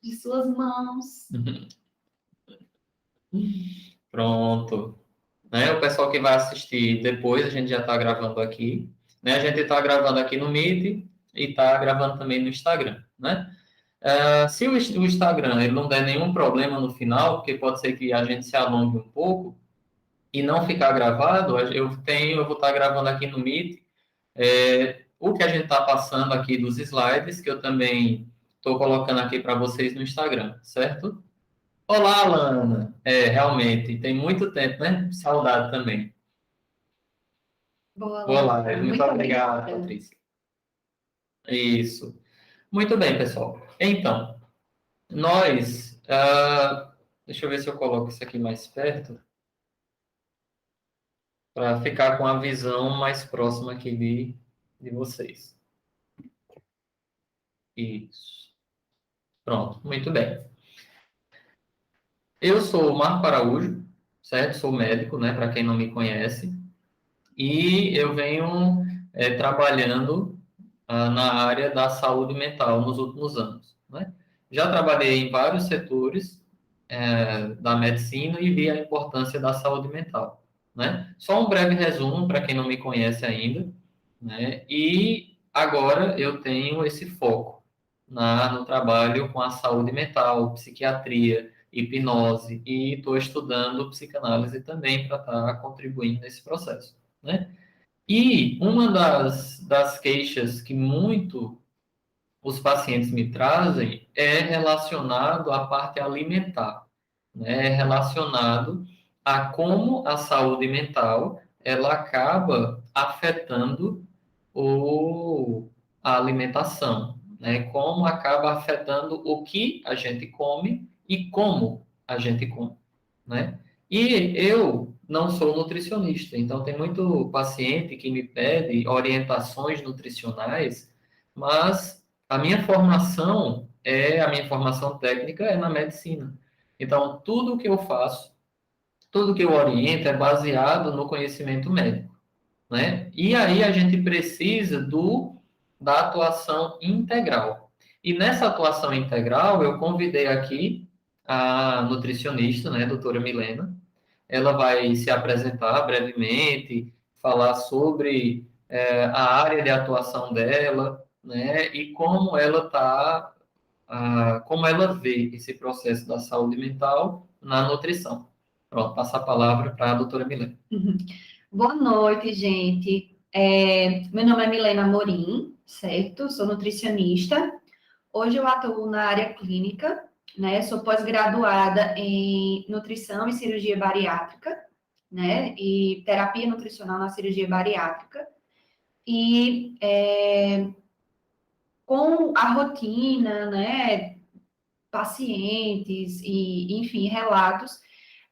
de suas mãos. Pronto. Né? O pessoal que vai assistir depois, a gente já está gravando aqui. Né? A gente está gravando aqui no Meet e está gravando também no Instagram. Né? Se o Instagram ele não der nenhum problema no final, porque pode ser que a gente se alongue um pouco e não ficar gravado, eu vou estar gravando aqui no Meet o que a gente está passando aqui dos slides, que eu também estou colocando aqui para vocês no Instagram, certo? Olá, Alana. Realmente, tem muito tempo, né? Saudade também. Boa, Olá, Laura. muito Muito obrigado, obrigada. Patrícia. Isso. Muito bem, pessoal. Então, nós. Deixa eu ver se eu coloco isso aqui mais perto, para ficar com a visão mais próxima aqui de vocês. Isso. Pronto, muito bem. Eu sou o Marco Araújo, certo? Sou médico, né? Para quem não me conhece. E eu venho trabalhando na área da saúde mental nos últimos anos, né? Já trabalhei em vários setores da medicina e vi a importância da saúde mental, né? Só um breve resumo para quem não me conhece ainda, né? E agora eu tenho esse foco no trabalho com a saúde mental, psiquiatria, hipnose e estou estudando psicanálise também para estar contribuindo nesse processo, né? E uma das queixas que muito os pacientes me trazem é relacionado à parte alimentar, né? É relacionado a como a saúde mental ela acaba afetando a alimentação, né? Como acaba afetando o que a gente come e como a gente come, né? E eu não sou nutricionista, então tem muito paciente que me pede orientações nutricionais, mas a minha formação técnica é na medicina. Então, tudo que eu faço, tudo que eu oriento é baseado no conhecimento médico, né? E aí a gente precisa da atuação integral. E nessa atuação integral, eu convidei aqui a nutricionista, né, doutora Milena. Ela vai se apresentar brevemente, falar sobre a área de atuação dela, né, e como ela vê esse processo da saúde mental na nutrição. Pronto, passa a palavra para a doutora Milena. Boa noite, gente. Meu nome é Milena Amorim, certo? Sou nutricionista. Hoje eu atuo na área clínica, né? Sou pós-graduada em nutrição e cirurgia bariátrica, né? E terapia nutricional na cirurgia bariátrica. E com a rotina, né? Pacientes e, enfim, relatos,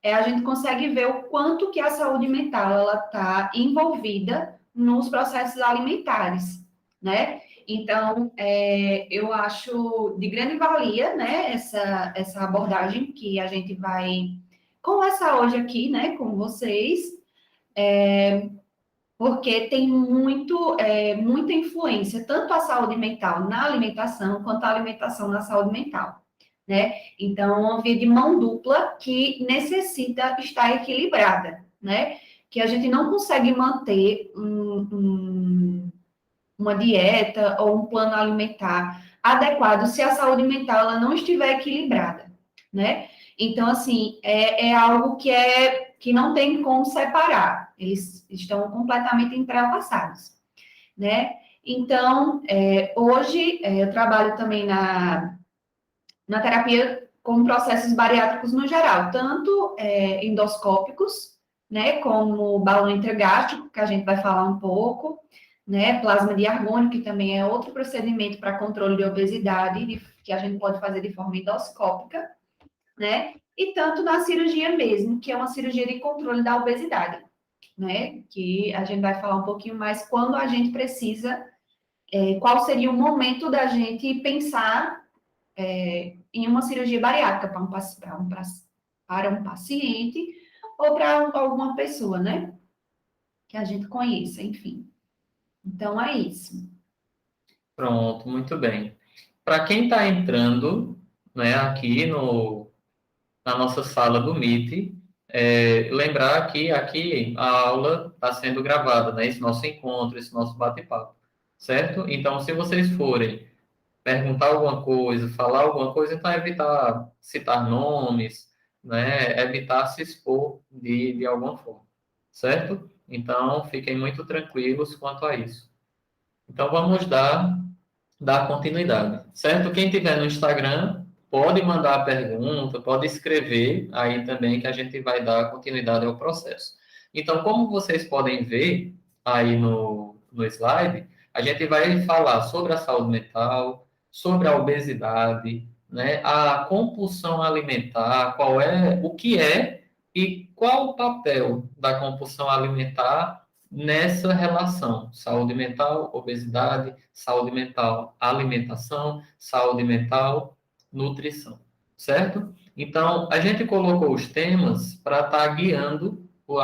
a gente consegue ver o quanto que a saúde mental ela está envolvida nos processos alimentares, né? Então, eu acho de grande valia, né, essa abordagem que a gente vai conversar hoje aqui, né, com vocês, porque tem muita influência, tanto a saúde mental na alimentação, quanto a alimentação na saúde mental, né? Então, é uma via de mão dupla que necessita estar equilibrada, né? Que a gente não consegue manter uma dieta ou um plano alimentar adequado se a saúde mental ela não estiver equilibrada, né? Então, assim, é algo que não tem como separar, eles estão completamente entrelaçados, né? Então, hoje eu trabalho também na terapia com processos bariátricos no geral, tanto endoscópicos, né, como balão intragástrico, que a gente vai falar um pouco, né, plasma de argônio, que também é outro procedimento para controle de obesidade, que a gente pode fazer de forma endoscópica, né, e tanto na cirurgia mesmo, que é uma cirurgia de controle da obesidade, né, que a gente vai falar um pouquinho mais quando a gente precisa, qual seria o momento da gente pensar em uma cirurgia bariátrica para um paciente ou para alguma pessoa, né? Que a gente conheça, enfim. Então, é isso. Pronto, muito bem. Para quem está entrando, né, aqui na nossa sala do Meet, lembrar que aqui a aula está sendo gravada, né, esse nosso encontro, esse nosso bate-papo, certo? Então, se vocês forem perguntar alguma coisa, falar alguma coisa, então evitar citar nomes, né, evitar se expor de alguma forma, certo? Então, fiquem muito tranquilos quanto a isso. Então, vamos dar continuidade, certo? Quem tiver no Instagram, pode mandar a pergunta, pode escrever aí também, que a gente vai dar continuidade ao processo. Então, como vocês podem ver aí no slide, a gente vai falar sobre a saúde mental, sobre a obesidade, né, a compulsão alimentar, o que é e qual o papel da compulsão alimentar nessa relação, saúde mental, obesidade, saúde mental, alimentação, saúde mental, nutrição, certo? Então, a gente colocou os temas para estar guiando o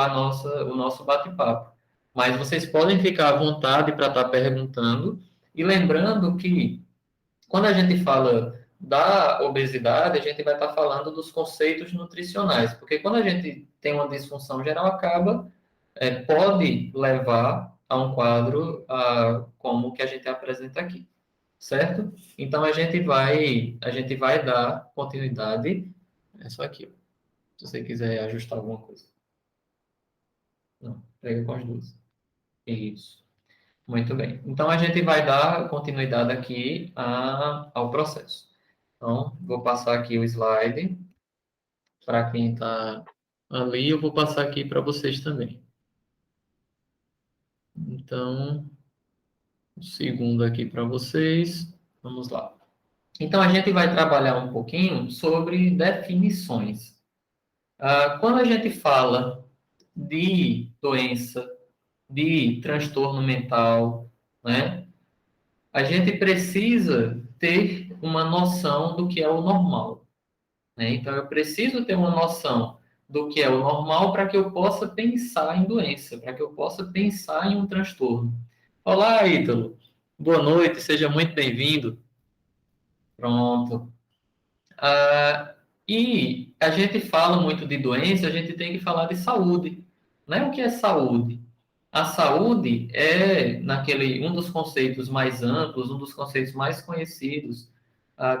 nosso bate-papo. Mas vocês podem ficar à vontade para estar perguntando e lembrando que quando a gente fala da obesidade, a gente vai estar falando dos conceitos nutricionais, porque quando a gente tem uma disfunção geral, pode levar a um quadro como o que a gente apresenta aqui, certo? Então a gente vai dar continuidade. É só aqui, ó, se você quiser ajustar alguma coisa. Não, pega com as duas. Isso. Muito bem. Então a gente vai dar continuidade aqui ao processo. Então, vou passar aqui o slide para quem está ali, eu vou passar aqui para vocês também. Então, um segundo aqui para vocês. Vamos lá. Então, a gente vai trabalhar um pouquinho sobre definições. Quando a gente fala de doença, de transtorno mental, né, a gente precisa ter uma noção do que é o normal, né? Então, eu preciso ter uma noção do que é o normal para que eu possa pensar em doença, para que eu possa pensar em um transtorno. Olá, Ítalo. Boa noite, seja muito bem-vindo. Pronto. E a gente fala muito de doença, a gente tem que falar de saúde, né? O que é saúde? A saúde é um dos conceitos mais amplos, um dos conceitos mais conhecidos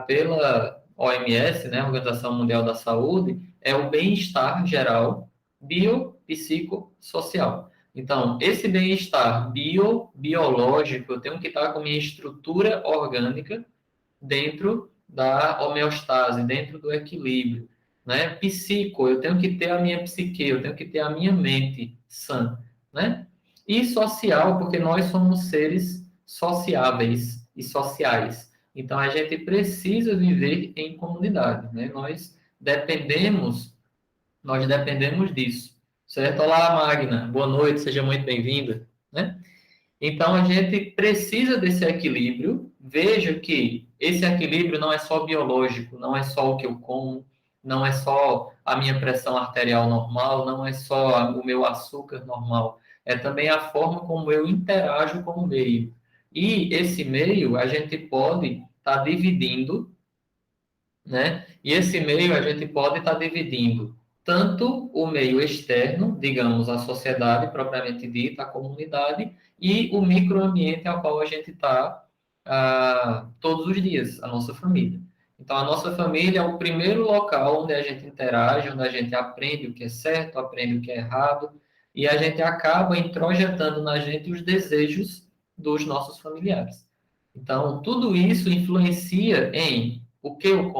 pela OMS, né? Organização Mundial da Saúde, é o bem-estar geral, biopsicossocial. Então, esse bem-estar biológico, eu tenho que estar com minha estrutura orgânica dentro da homeostase, dentro do equilíbrio, né? Psico, eu tenho que ter a minha psique, eu tenho que ter a minha mente sã, né? E social, porque nós somos seres sociáveis e sociais. Então, a gente precisa viver em comunidade, né? Nós dependemos disso, certo? Olá, Magna, boa noite, seja muito bem-vinda, né? Então, a gente precisa desse equilíbrio. Veja que esse equilíbrio não é só biológico, não é só o que eu como, não é só a minha pressão arterial normal, não é só o meu açúcar normal, é também a forma como eu interajo com o meio. E esse meio a gente pode estar dividindo, né? E esse meio a gente pode estar dividindo tanto o meio externo, digamos, a sociedade propriamente dita, a comunidade, e o microambiente ao qual a gente está todos os dias, a nossa família. Então, a nossa família é o primeiro local onde a gente interage, onde a gente aprende o que é certo, aprende o que é errado, e a gente acaba introjetando na gente os desejos dos nossos familiares. Então, tudo isso influencia em o que eu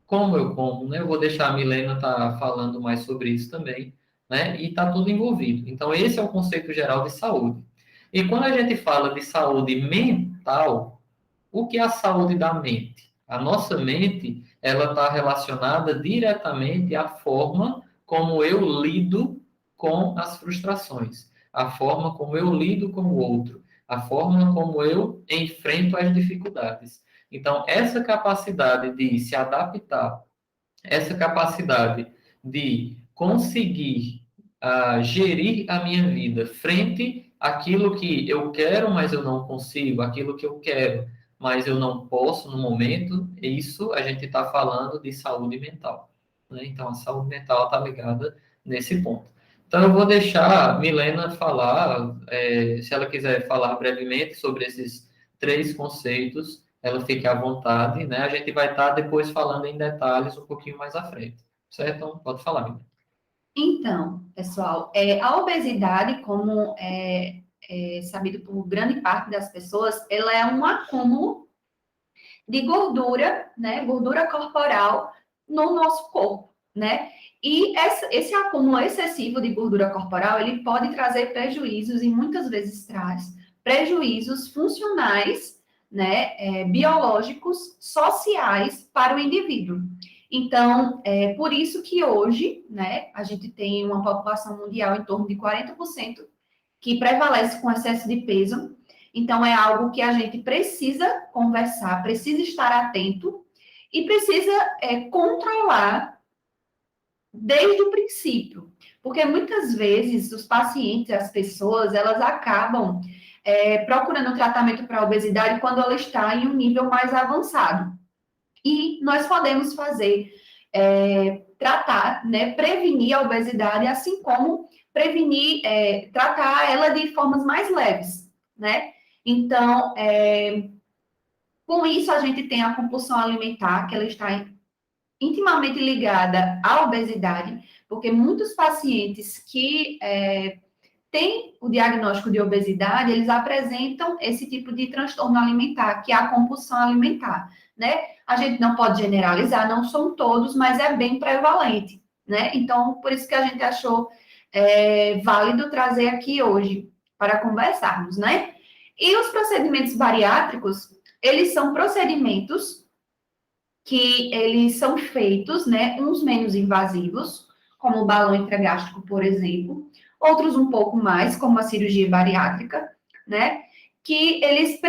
como eu como, né? Eu vou deixar a Milena estar falando mais sobre isso também, né? E está tudo envolvido. Então, esse é o conceito geral de saúde. E quando a gente fala de saúde mental, o que é a saúde da mente? A nossa mente, ela está relacionada diretamente à forma como eu lido com as frustrações, a forma como eu lido com o outro, a forma como eu enfrento as dificuldades. Então, essa capacidade de se adaptar, essa capacidade de conseguir gerir a minha vida frente àquilo que eu quero, mas eu não consigo, aquilo que eu quero, mas eu não posso no momento, isso a gente está falando de saúde mental, né? Então, a saúde mental está ligada nesse ponto. Então, eu vou deixar a Milena falar, se ela quiser falar brevemente sobre esses três conceitos, ela fique à vontade, né? A gente vai estar depois falando em detalhes um pouquinho mais à frente, certo? Então, pode falar, Milena. Então, pessoal, a obesidade, como é sabido por grande parte das pessoas, ela é um acúmulo de gordura, né, gordura corporal no nosso corpo, né? E esse acúmulo excessivo de gordura corporal, ele pode trazer prejuízos, e muitas vezes traz prejuízos funcionais, né, biológicos, sociais para o indivíduo. Então, é por isso que hoje, né, a gente tem uma população mundial em torno de 40% que prevalece com excesso de peso. Então, é algo que a gente precisa conversar, precisa estar atento e precisa controlar desde o princípio. Porque muitas vezes os pacientes, as pessoas, elas acabam procurando tratamento para a obesidade quando ela está em um nível mais avançado. E nós podemos fazer, tratar, né, prevenir a obesidade, assim como prevenir, tratar ela de formas mais leves, né? Então, com isso, a gente tem a compulsão alimentar, que ela está intimamente ligada à obesidade, porque muitos pacientes que têm o diagnóstico de obesidade, eles apresentam esse tipo de transtorno alimentar, que é a compulsão alimentar, né? A gente não pode generalizar, não são todos, mas é bem prevalente, né? Então, por isso que a gente achou válido trazer aqui hoje para conversarmos, né? E os procedimentos bariátricos, eles são procedimentos que eles são feitos, né, uns menos invasivos, como o balão intragástrico, por exemplo, outros um pouco mais, como a cirurgia bariátrica, né, que eles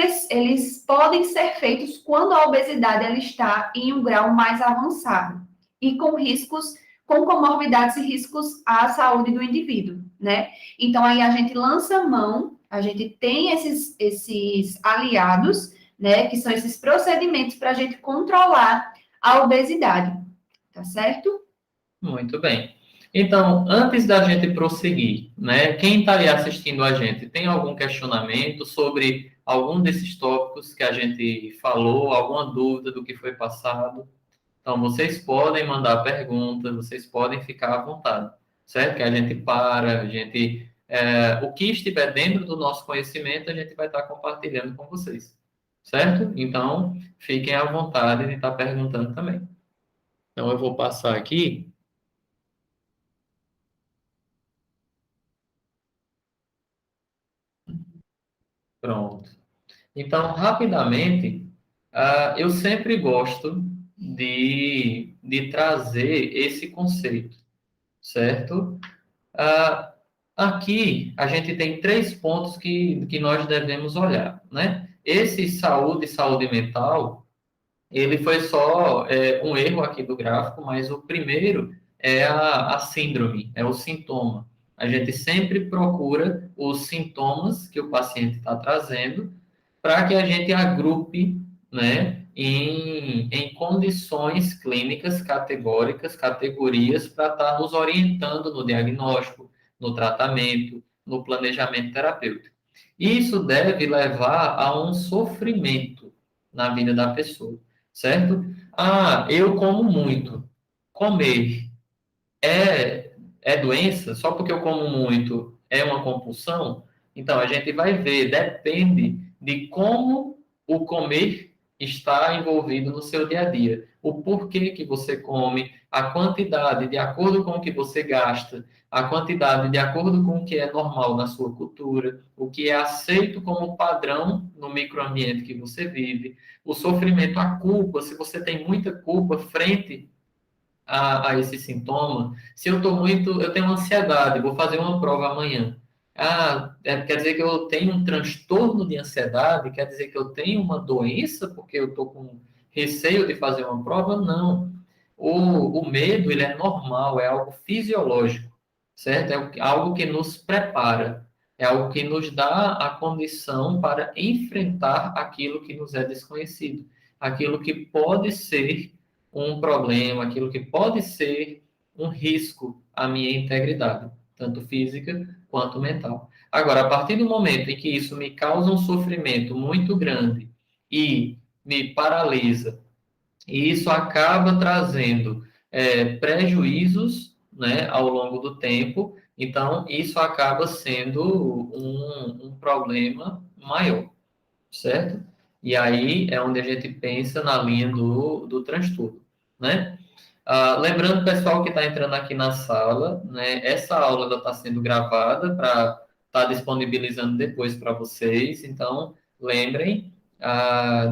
podem ser feitos quando a obesidade ela está em um grau mais avançado e com riscos, com comorbidades e riscos à saúde do indivíduo, né? Então, aí a gente lança mão, a gente tem esses aliados, né, que são esses procedimentos para a gente controlar a obesidade, tá certo? Muito bem. Então, antes da gente prosseguir, né, quem está aí assistindo a gente, tem algum questionamento sobre algum desses tópicos que a gente falou, alguma dúvida do que foi passado? Então, vocês podem mandar perguntas, vocês podem ficar à vontade, certo? Que a gente para, o que estiver dentro do nosso conhecimento, a gente vai estar compartilhando com vocês, certo? Então, fiquem à vontade de estar perguntando também. Então, eu vou passar aqui. Pronto. Então, rapidamente, eu sempre gosto de trazer esse conceito, certo? Ah, aqui, a gente tem três pontos que nós devemos olhar, né? Esse saúde mental, ele foi só um erro aqui do gráfico, mas o primeiro é a síndrome, é o sintoma. A gente sempre procura os sintomas que o paciente está trazendo para que a gente agrupe, né, em condições clínicas categóricas, categorias, para estar nos orientando no diagnóstico, no tratamento, no planejamento terapêutico. Isso deve levar a um sofrimento na vida da pessoa, certo? Ah, eu como muito. Comer é doença? Só porque eu como muito é uma compulsão? Então, a gente vai ver, depende de como o comer está envolvido no seu dia a dia. O porquê que você come, a quantidade de acordo com o que você gasta, a quantidade de acordo com o que é normal na sua cultura, o que é aceito como padrão no microambiente que você vive, o sofrimento, a culpa, se você tem muita culpa frente a esse sintoma, se eu estou muito, eu tenho ansiedade, vou fazer uma prova amanhã. Ah, quer dizer que eu tenho um transtorno de ansiedade? Quer dizer que eu tenho uma doença porque eu estou com receio de fazer uma prova? Não. O medo, ele é normal, é algo fisiológico, certo? É algo que nos prepara. É algo que nos dá a condição para enfrentar aquilo que nos é desconhecido, aquilo que pode ser um problema, aquilo que pode ser um risco à minha integridade, tanto física quanto mental. Agora, a partir do momento em que isso me causa um sofrimento muito grande e me paralisa, e isso acaba trazendo prejuízos, né, ao longo do tempo. Então, isso acaba sendo um problema maior, certo? E aí é onde a gente pensa na linha do transtorno, né? Lembrando, pessoal que está entrando aqui na sala, né, essa aula está sendo gravada para estar disponibilizando depois para vocês. Então, lembrem,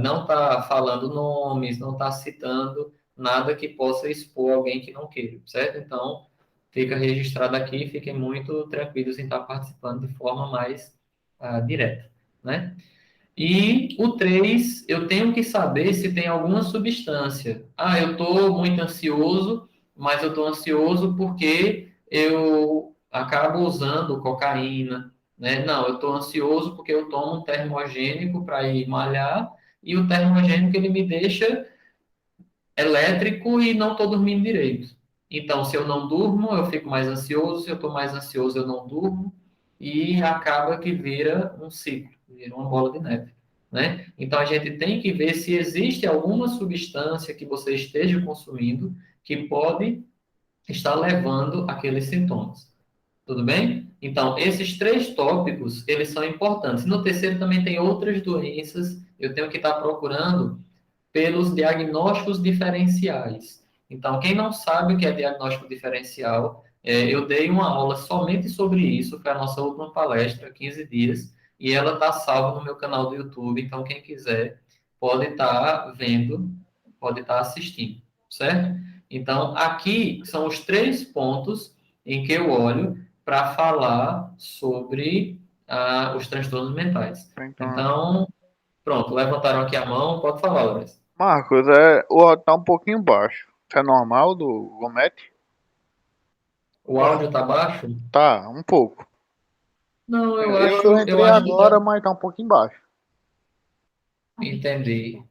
não está falando nomes, não está citando nada que possa expor alguém que não queira, certo? Então, fica registrado aqui, fiquem muito tranquilos em estar participando de forma mais direta, né? E o 3, eu tenho que saber se tem alguma substância. Eu estou muito ansioso, mas eu estou ansioso porque eu acabo usando cocaína, né? Não, eu estou ansioso porque eu tomo um termogênico para ir malhar e o termogênico ele me deixa elétrico e não estou dormindo direito. Então, se eu não durmo, eu fico mais ansioso, se eu estou mais ansioso, eu não durmo, e acaba que vira um ciclo, vira uma bola de neve, né? Então, a gente tem que ver se existe alguma substância que você esteja consumindo que pode estar levando aqueles sintomas. Tudo bem? Então, esses 3 tópicos, eles são importantes. No terceiro também tem outras doenças, eu tenho que estar procurando pelos diagnósticos diferenciais. Então, quem não sabe o que é diagnóstico diferencial, eu dei uma aula somente sobre isso, foi a nossa última palestra, 15 dias, e ela está salva no meu canal do YouTube, então quem quiser pode estar vendo, pode estar assistindo, certo? Então, aqui são os 3 pontos em que eu olho para falar sobre os transtornos mentais. Então, Então, pronto, levantaram aqui a mão, pode falar, Lourenço. Marcos, o áudio tá um pouquinho baixo. Isso é normal do Gomete? O áudio tá baixo? Tá, um pouco. Não, Eu eu entrei acho que agora, tá. mas tá um pouquinho baixo. Entendi.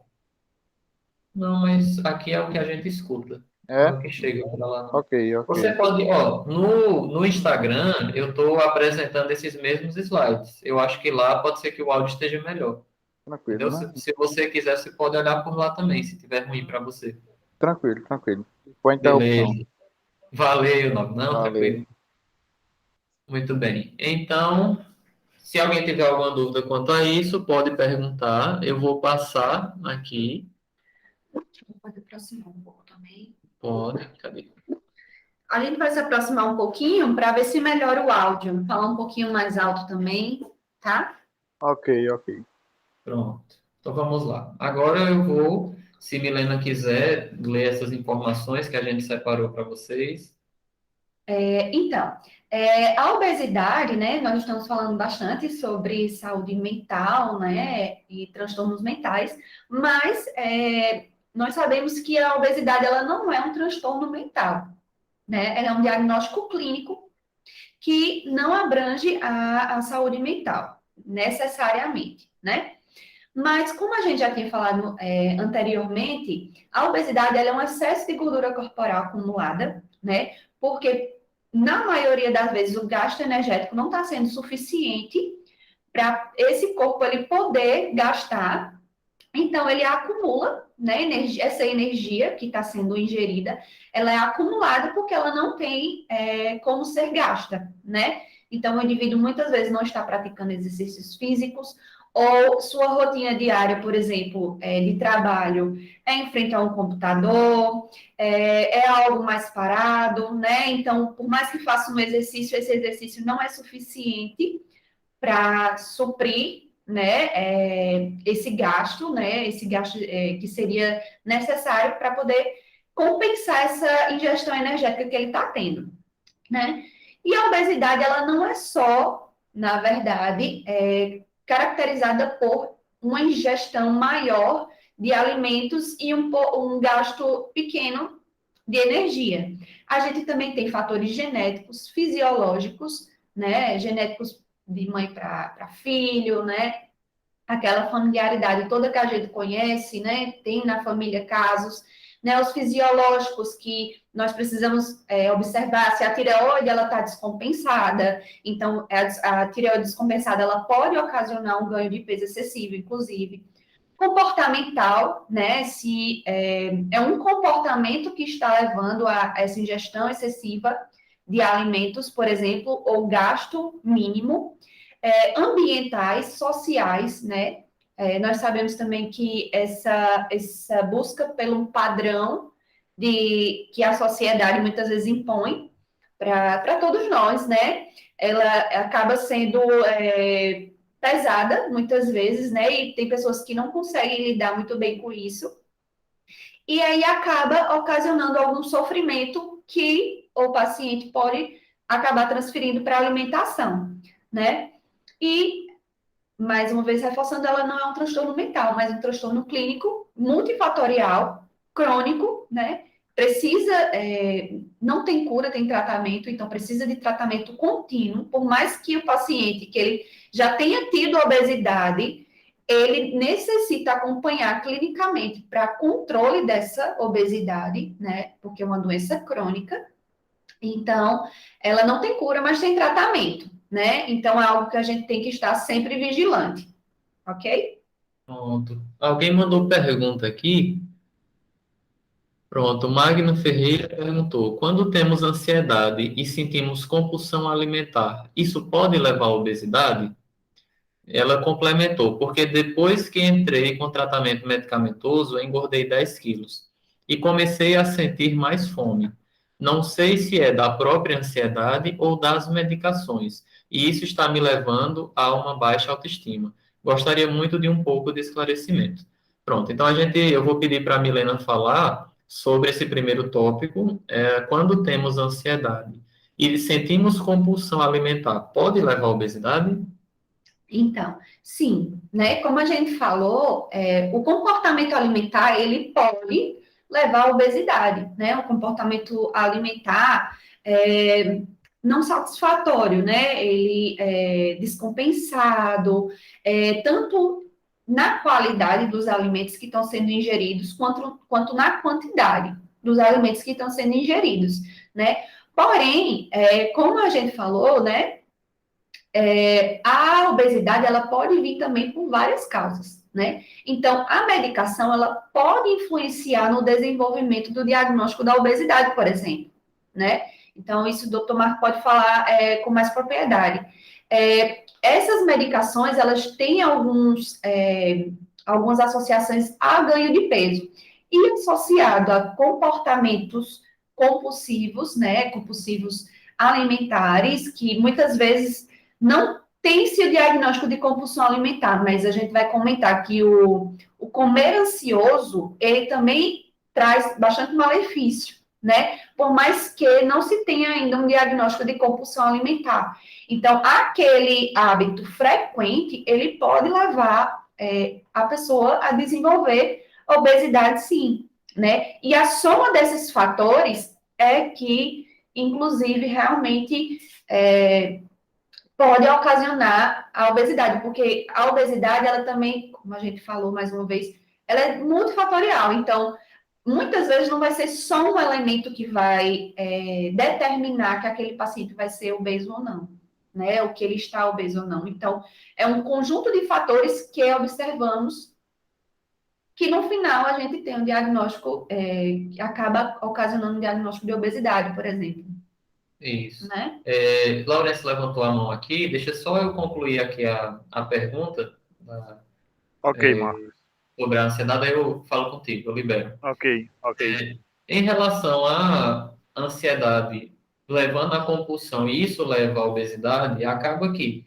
Não, mas aqui é o que a gente escuta. Não é É? o que chega para lá, não. Ok, ok. Você pode, ó, no Instagram eu estou apresentando esses mesmos slides. Eu acho que lá pode ser que o áudio esteja melhor. Tranquilo, Entendeu? né? Se você quiser, você pode olhar por lá também, se tiver ruim para você. Tranquilo, tranquilo. Boa interrupção. Beleza. Valeu, não, Valeu. tranquilo. Muito bem. Então, se alguém tiver alguma dúvida quanto a isso, pode perguntar. Eu vou passar aqui. Pode aproximar um pouco também. Pode. Cadê? A gente vai se aproximar um pouquinho para ver se melhora o áudio. Falar um pouquinho mais alto também, tá? Ok, ok. Pronto. Então vamos lá. Agora eu vou, se Milena quiser, ler essas informações que a gente separou para vocês. Então, a obesidade, né? Nós estamos falando bastante sobre saúde mental, né? E transtornos mentais, mas nós sabemos que a obesidade ela não é um transtorno mental, né? Ela é um diagnóstico clínico que não abrange a saúde mental, necessariamente, né? Mas, como a gente já tinha falado anteriormente, a obesidade ela é um excesso de gordura corporal acumulada, né? Porque, na maioria das vezes, o gasto energético não está sendo suficiente para esse corpo ele poder gastar. Então, ele acumula, né? Essa energia que está sendo ingerida, ela é acumulada porque ela não tem como ser gasta, né? Então, o indivíduo muitas vezes não está praticando exercícios físicos, ou sua rotina diária, por exemplo, de trabalho, é em frente a um computador, é algo mais parado, né? Então, por mais que faça um exercício, esse exercício não é suficiente para suprir, né, esse gasto que seria necessário para poder compensar essa ingestão energética que ele está tendo, né? E a obesidade, ela não é só, na verdade, caracterizada por uma ingestão maior de alimentos e um gasto pequeno de energia. A gente também tem fatores genéticos, fisiológicos, né, genéticos de mãe para filho, né? Aquela familiaridade toda que a gente conhece, né? Tem na família casos, né? Os fisiológicos que nós precisamos observar se a tireoide ela está descompensada. Então, a tireoide descompensada ela pode ocasionar um ganho de peso excessivo, inclusive. Comportamental, né? Se é um comportamento que está levando a essa ingestão excessiva de alimentos, por exemplo, ou gasto mínimo. Ambientais, sociais, né? Nós sabemos também que essa busca pelo padrão que a sociedade muitas vezes impõe para todos nós, né? Ela acaba sendo pesada muitas vezes, né? E tem pessoas que não conseguem lidar muito bem com isso. E aí acaba ocasionando algum sofrimento que o paciente pode acabar transferindo para a alimentação, né? E, mais uma vez reforçando, ela não é um transtorno mental, mas um transtorno clínico multifatorial, crônico, né? Precisa, não tem cura, tem tratamento, então precisa de tratamento contínuo, por mais que o paciente, que ele já tenha tido obesidade, ele necessita acompanhar clinicamente para controle dessa obesidade, né? Porque é uma doença crônica. Então, ela não tem cura, mas tem tratamento, né? Então, é algo que a gente tem que estar sempre vigilante, ok? Pronto. Alguém mandou pergunta aqui. Pronto, Magno Ferreira perguntou: quando temos ansiedade e sentimos compulsão alimentar, isso pode levar à obesidade? Ela complementou: porque depois que entrei com tratamento medicamentoso, eu engordei 10 quilos e comecei a sentir mais fome. Não sei se é da própria ansiedade ou das medicações, e isso está me levando a uma baixa autoestima. Gostaria muito de um pouco de esclarecimento. Pronto, então eu vou pedir para a Milena falar sobre esse primeiro tópico, quando temos ansiedade e sentimos compulsão alimentar, pode levar à obesidade? Então, sim, né? Como a gente falou, o comportamento alimentar, ele pode levar à obesidade, né? O comportamento alimentar não satisfatório, né? Ele é descompensado, tanto na qualidade dos alimentos que estão sendo ingeridos, quanto na quantidade dos alimentos que estão sendo ingeridos, né? Porém, como a gente falou, né? A obesidade ela pode vir também por várias causas, né? Então, a medicação ela pode influenciar no desenvolvimento do diagnóstico da obesidade, por exemplo, né? Então, isso o doutor Marco pode falar com mais propriedade. Essas medicações, elas têm algumas associações a ganho de peso. E associado a comportamentos compulsivos, né? Compulsivos alimentares, que muitas vezes não tem-se o diagnóstico de compulsão alimentar, mas a gente vai comentar que o comer ansioso, ele também traz bastante malefício, né? Por mais que não se tenha ainda um diagnóstico de compulsão alimentar. Então, aquele hábito frequente, ele pode levar a pessoa a desenvolver obesidade, sim, né? E a soma desses fatores é que, inclusive, realmente pode ocasionar a obesidade, porque a obesidade, ela também, como a gente falou mais uma vez, ela é multifatorial. Então, muitas vezes não vai ser só um elemento que vai determinar que aquele paciente vai ser obeso ou não, né? O que ele está obeso ou não. Então, é um conjunto de fatores que observamos que no final a gente tem um diagnóstico que acaba ocasionando um diagnóstico de obesidade, por exemplo. Isso. Né? Laurence levantou a mão aqui, deixa só eu concluir aqui a pergunta Ok, Marcos. sobre a ansiedade, aí eu falo contigo, eu libero. Ok. Em relação à ansiedade levando à compulsão, e isso leva à obesidade, acaba que,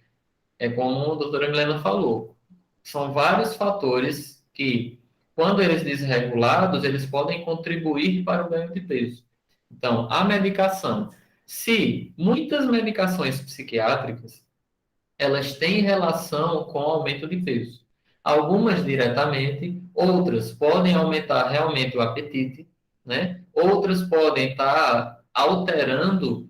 como a doutora Milena falou, são vários fatores que, quando eles desregulados, eles podem contribuir para o ganho de peso. Então, a medicação. Se muitas medicações psiquiátricas, elas têm relação com o aumento de peso. Algumas diretamente, outras podem aumentar realmente o apetite, né? Outras podem estar alterando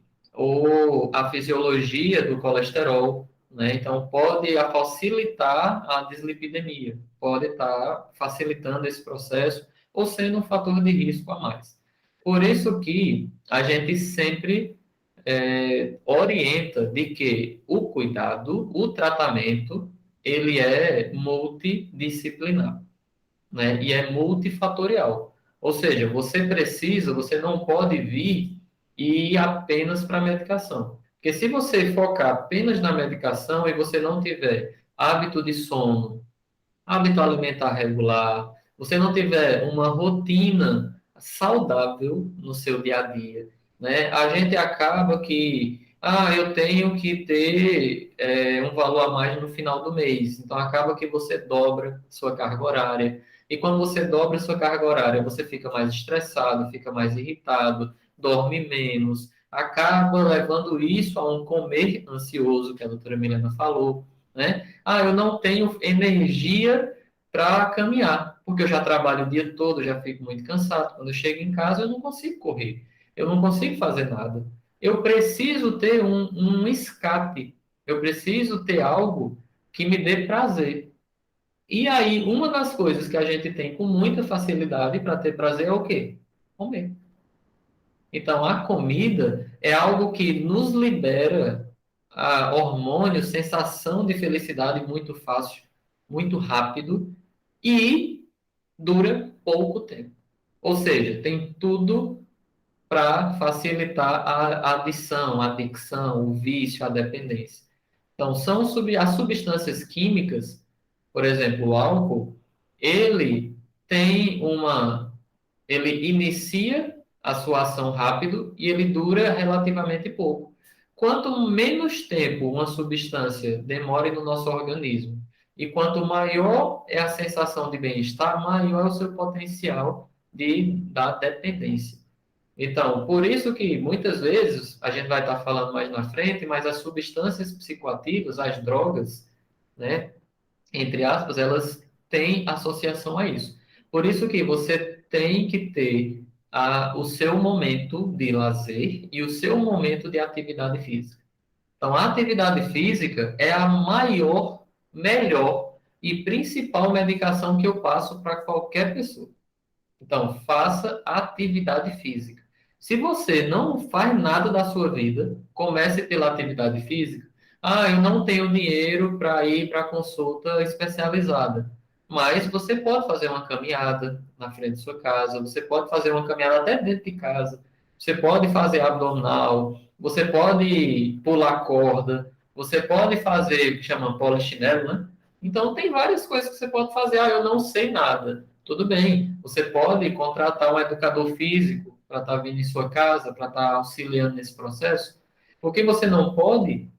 a fisiologia do colesterol, né? Então, pode facilitar a dislipidemia, pode estar facilitando esse processo ou sendo um fator de risco a mais. Por isso que a gente sempre orienta de que o cuidado, o tratamento, ele é multidisciplinar, né? E é multifatorial. Ou seja, você não pode vir e ir apenas para a medicação. Porque se você focar apenas na medicação e você não tiver hábito de sono, hábito alimentar regular, você não tiver uma rotina saudável no seu dia a dia, né? A gente acaba que, eu tenho que ter um valor a mais no final do mês. Então acaba que você dobra sua carga horária. E quando você dobra sua carga horária, você fica mais estressado, fica mais irritado, dorme menos, acaba levando isso a um comer ansioso, que a doutora Milena falou, né? Eu não tenho energia para caminhar, porque eu já trabalho o dia todo, já fico muito cansado. Quando eu chego em casa, eu não consigo correr, eu não consigo fazer nada. Eu preciso ter um escape, eu preciso ter algo que me dê prazer. E aí, uma das coisas que a gente tem com muita facilidade para ter prazer é o quê? Comer. Então, a comida é algo que nos libera hormônios, sensação de felicidade muito fácil, muito rápido e dura pouco tempo. Ou seja, tem tudo para facilitar a adição, a adicção, o vício, a dependência. Então, as substâncias químicas, por exemplo, o álcool, ele tem ele inicia a sua ação rápido e ele dura relativamente pouco. Quanto menos tempo uma substância demore no nosso organismo e quanto maior é a sensação de bem-estar, maior é o seu potencial da dependência. Então, por isso que muitas vezes a gente vai estar falando mais na frente, mas as substâncias psicoativas, as drogas, né, entre aspas, elas têm associação a isso. Por isso que você tem que ter o seu momento de lazer e o seu momento de atividade física. Então, a atividade física é a maior, melhor e principal medicação que eu passo para qualquer pessoa. Então, faça atividade física. Se você não faz nada da sua vida, comece pela atividade física. Eu não tenho dinheiro para ir para consulta especializada. Mas você pode fazer uma caminhada na frente de sua casa, você pode fazer uma caminhada até dentro de casa, você pode fazer abdominal, você pode pular corda, você pode fazer o que chama polichinelo, né? Então, tem várias coisas que você pode fazer. Eu não sei nada. Tudo bem, você pode contratar um educador físico para estar vindo em sua casa, para estar auxiliando nesse processo. O que você não pode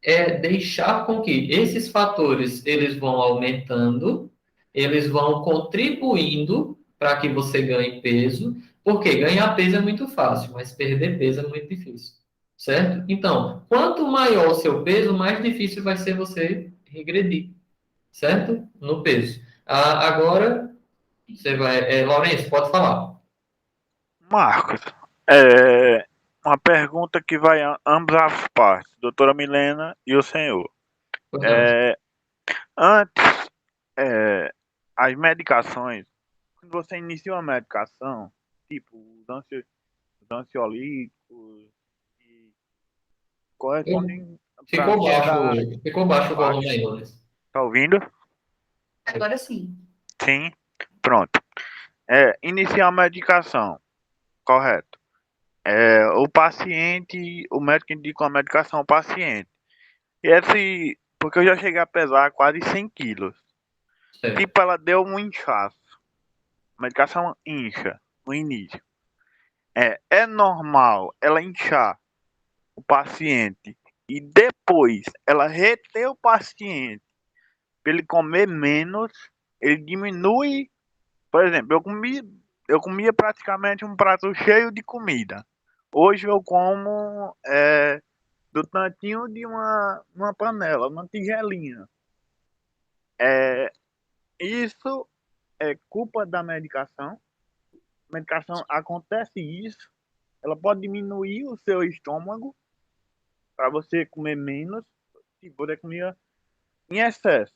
é deixar com que esses fatores eles vão aumentando, eles vão contribuindo para que você ganhe peso, porque ganhar peso é muito fácil, mas perder peso é muito difícil, certo? Então, quanto maior o seu peso, mais difícil vai ser você regredir, certo? No peso. Agora, você vai. Lourenço, pode falar. Marcos, uma pergunta que vai a ambas as partes, doutora Milena e o senhor. Pois não. É, antes, é, as medicações, quando você inicia uma medicação, tipo os ansiolíticos, que correspondem para Ficou baixo, ansiedade, ficou baixo o volume baixo, aí, Lourenço. tá ouvindo? Agora sim. Sim, pronto. Iniciar a medicação, correto. O médico indica uma medicação ao paciente. Porque eu já cheguei a pesar quase 100 quilos. Certo. Tipo, ela deu um inchaço. A medicação incha no início. É normal ela inchar o paciente e depois ela reter o paciente para ele comer menos, ele diminui. Por exemplo, eu comia praticamente um prato cheio de comida. Hoje eu como do tantinho de uma panela, uma tigelinha. Isso é culpa da medicação. A medicação acontece isso. Ela pode diminuir o seu estômago para você comer menos. tipo, você comia em excesso.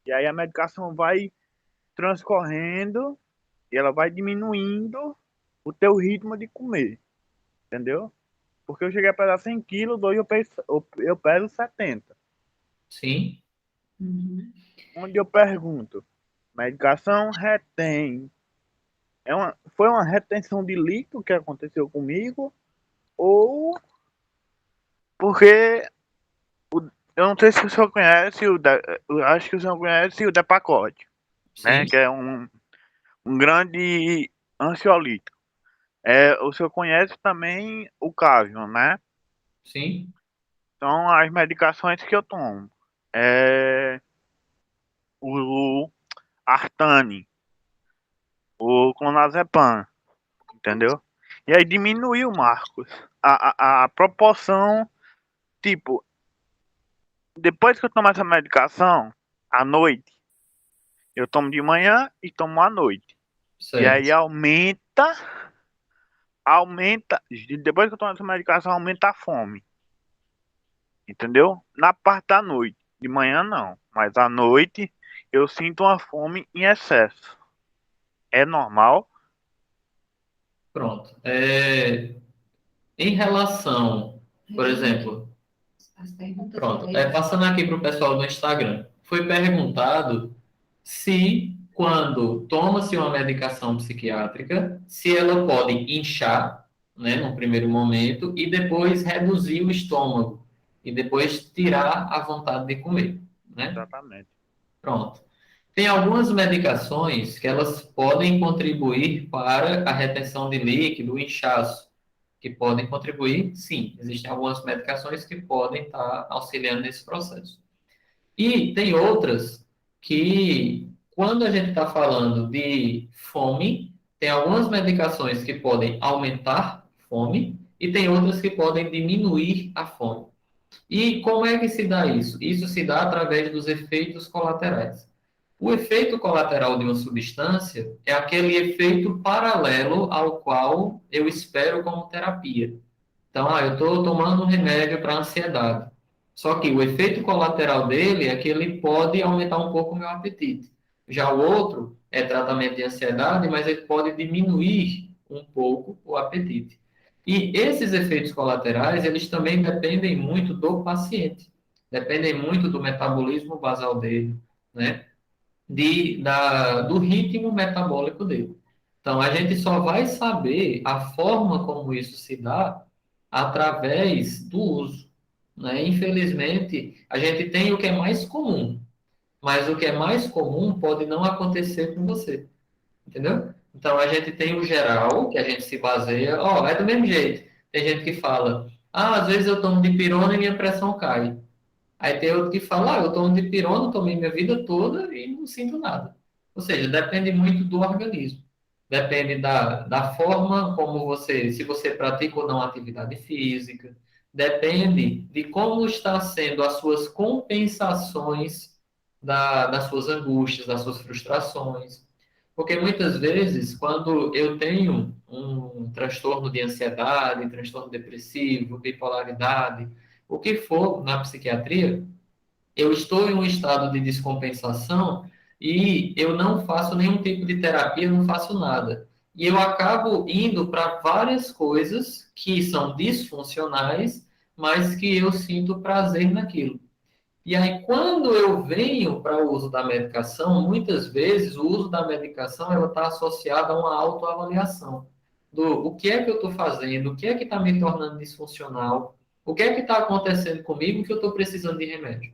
E aí a medicação vai transcorrendo e ela vai diminuindo o teu ritmo de comer, entendeu? Porque eu cheguei a pesar 100 quilos, hoje eu peso 70. Sim, Uhum. Onde eu pergunto, medicação retém. Foi uma retenção de líquido que aconteceu comigo? Ou porque eu não sei se o senhor conhece eu acho que o senhor conhece o Depakote, né? sim, Que é um grande ansiolítico. O senhor conhece também o Cavion, né? sim. Então as medicações que eu tomo é o Artane, o clonazepam, entendeu? E aí diminuiu, Marcos, a proporção, tipo, depois que eu tomo essa medicação, à noite, eu tomo de manhã e tomo à noite. E aí Certo. depois que eu tomo essa medicação, aumenta a fome, entendeu? Na parte da noite, de manhã não, mas à noite eu sinto uma fome em excesso. É normal? Pronto. Em relação, por exemplo, As perguntas pronto, dele aí. passando aqui para o pessoal do Instagram, foi perguntado se, quando toma-se uma medicação psiquiátrica, se ela pode inchar, né, no primeiro momento, e depois reduzir o estômago, e depois tirar a vontade de comer, né? Exatamente. Pronto. Tem algumas medicações que elas podem contribuir para a retenção de líquido, o inchaço, que podem contribuir, sim. Existem algumas medicações que podem estar auxiliando nesse processo. E tem outras que, quando a gente está falando de fome, tem algumas medicações que podem aumentar fome e tem outras que podem diminuir a fome. E como é que se dá isso? Isso se dá através dos efeitos colaterais. O efeito colateral de uma substância é aquele efeito paralelo ao qual eu espero como terapia. Então, eu estou tomando um remédio para ansiedade. Só que o efeito colateral dele é que ele pode aumentar um pouco o meu apetite. Já o outro é tratamento de ansiedade, mas ele pode diminuir um pouco o apetite. E esses efeitos colaterais, eles também dependem muito do paciente. Dependem muito do metabolismo basal dele, né? Do ritmo metabólico dele. Então, a gente só vai saber a forma como isso se dá através do uso, né? Infelizmente, a gente tem o que é mais comum, mas o que é mais comum pode não acontecer com você, entendeu? Então, a gente tem o geral, que a gente se baseia, é do mesmo jeito. Tem gente que fala, às vezes eu tomo dipirona e minha pressão cai. Aí tem outro que fala, eu tomo dipirona, tomei minha vida toda e não sinto nada. Ou seja, depende muito do organismo. Depende da forma como se você pratica ou não atividade física. Depende de como está sendo as suas compensações das suas angústias, das suas frustrações. Porque muitas vezes, quando eu tenho um transtorno de ansiedade, transtorno depressivo, bipolaridade, o que for na psiquiatria, eu estou em um estado de descompensação e eu não faço nenhum tipo de terapia, não faço nada. E eu acabo indo para várias coisas que são disfuncionais, mas que eu sinto prazer naquilo. E aí, quando eu venho para o uso da medicação, muitas vezes o uso da medicação ela está associada a uma autoavaliação do o que é que eu estou fazendo, o que é que está me tornando disfuncional, o que é que está acontecendo comigo que eu estou precisando de remédio,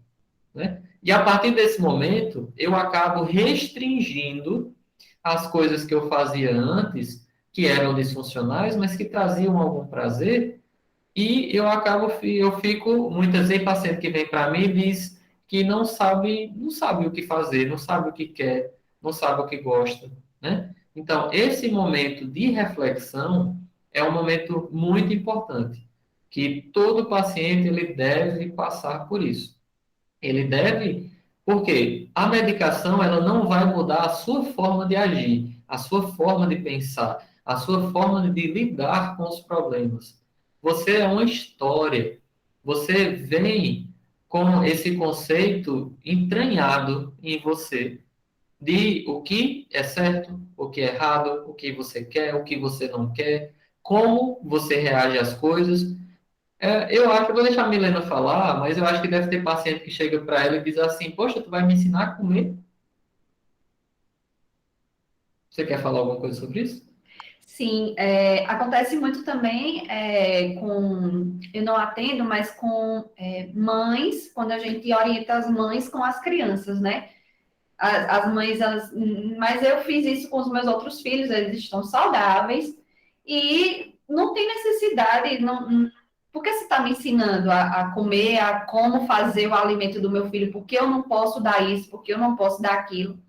né? E a partir desse momento, eu acabo restringindo as coisas que eu fazia antes, que eram disfuncionais, mas que traziam algum prazer, e eu fico, muitas vezes, paciente que vem para mim e diz que não sabe o que fazer, não sabe o que quer, não sabe o que gosta, né? Então, esse momento de reflexão é um momento muito importante, que todo paciente ele deve passar por isso. Ele deve, porque a medicação ela não vai mudar a sua forma de agir, a sua forma de pensar, a sua forma de lidar com os problemas. Você é uma história. Você vem com esse conceito entranhado em você de o que é certo, o que é errado, o que você quer, o que você não quer, como você reage às coisas. Eu acho, eu vou deixar a Milena falar, mas eu acho que deve ter paciente que chega para ela e diz assim: Poxa, tu vai me ensinar a comer? Você quer falar alguma coisa sobre isso? Sim, acontece muito também eu não atendo, mas com mães, quando a gente orienta as mães com as crianças, né? As mães, mas eu fiz isso com os meus outros filhos, eles estão saudáveis e não tem necessidade, por que você está me ensinando a comer, a como fazer o alimento do meu filho? Por que eu não posso dar isso? Por que eu não posso dar aquilo?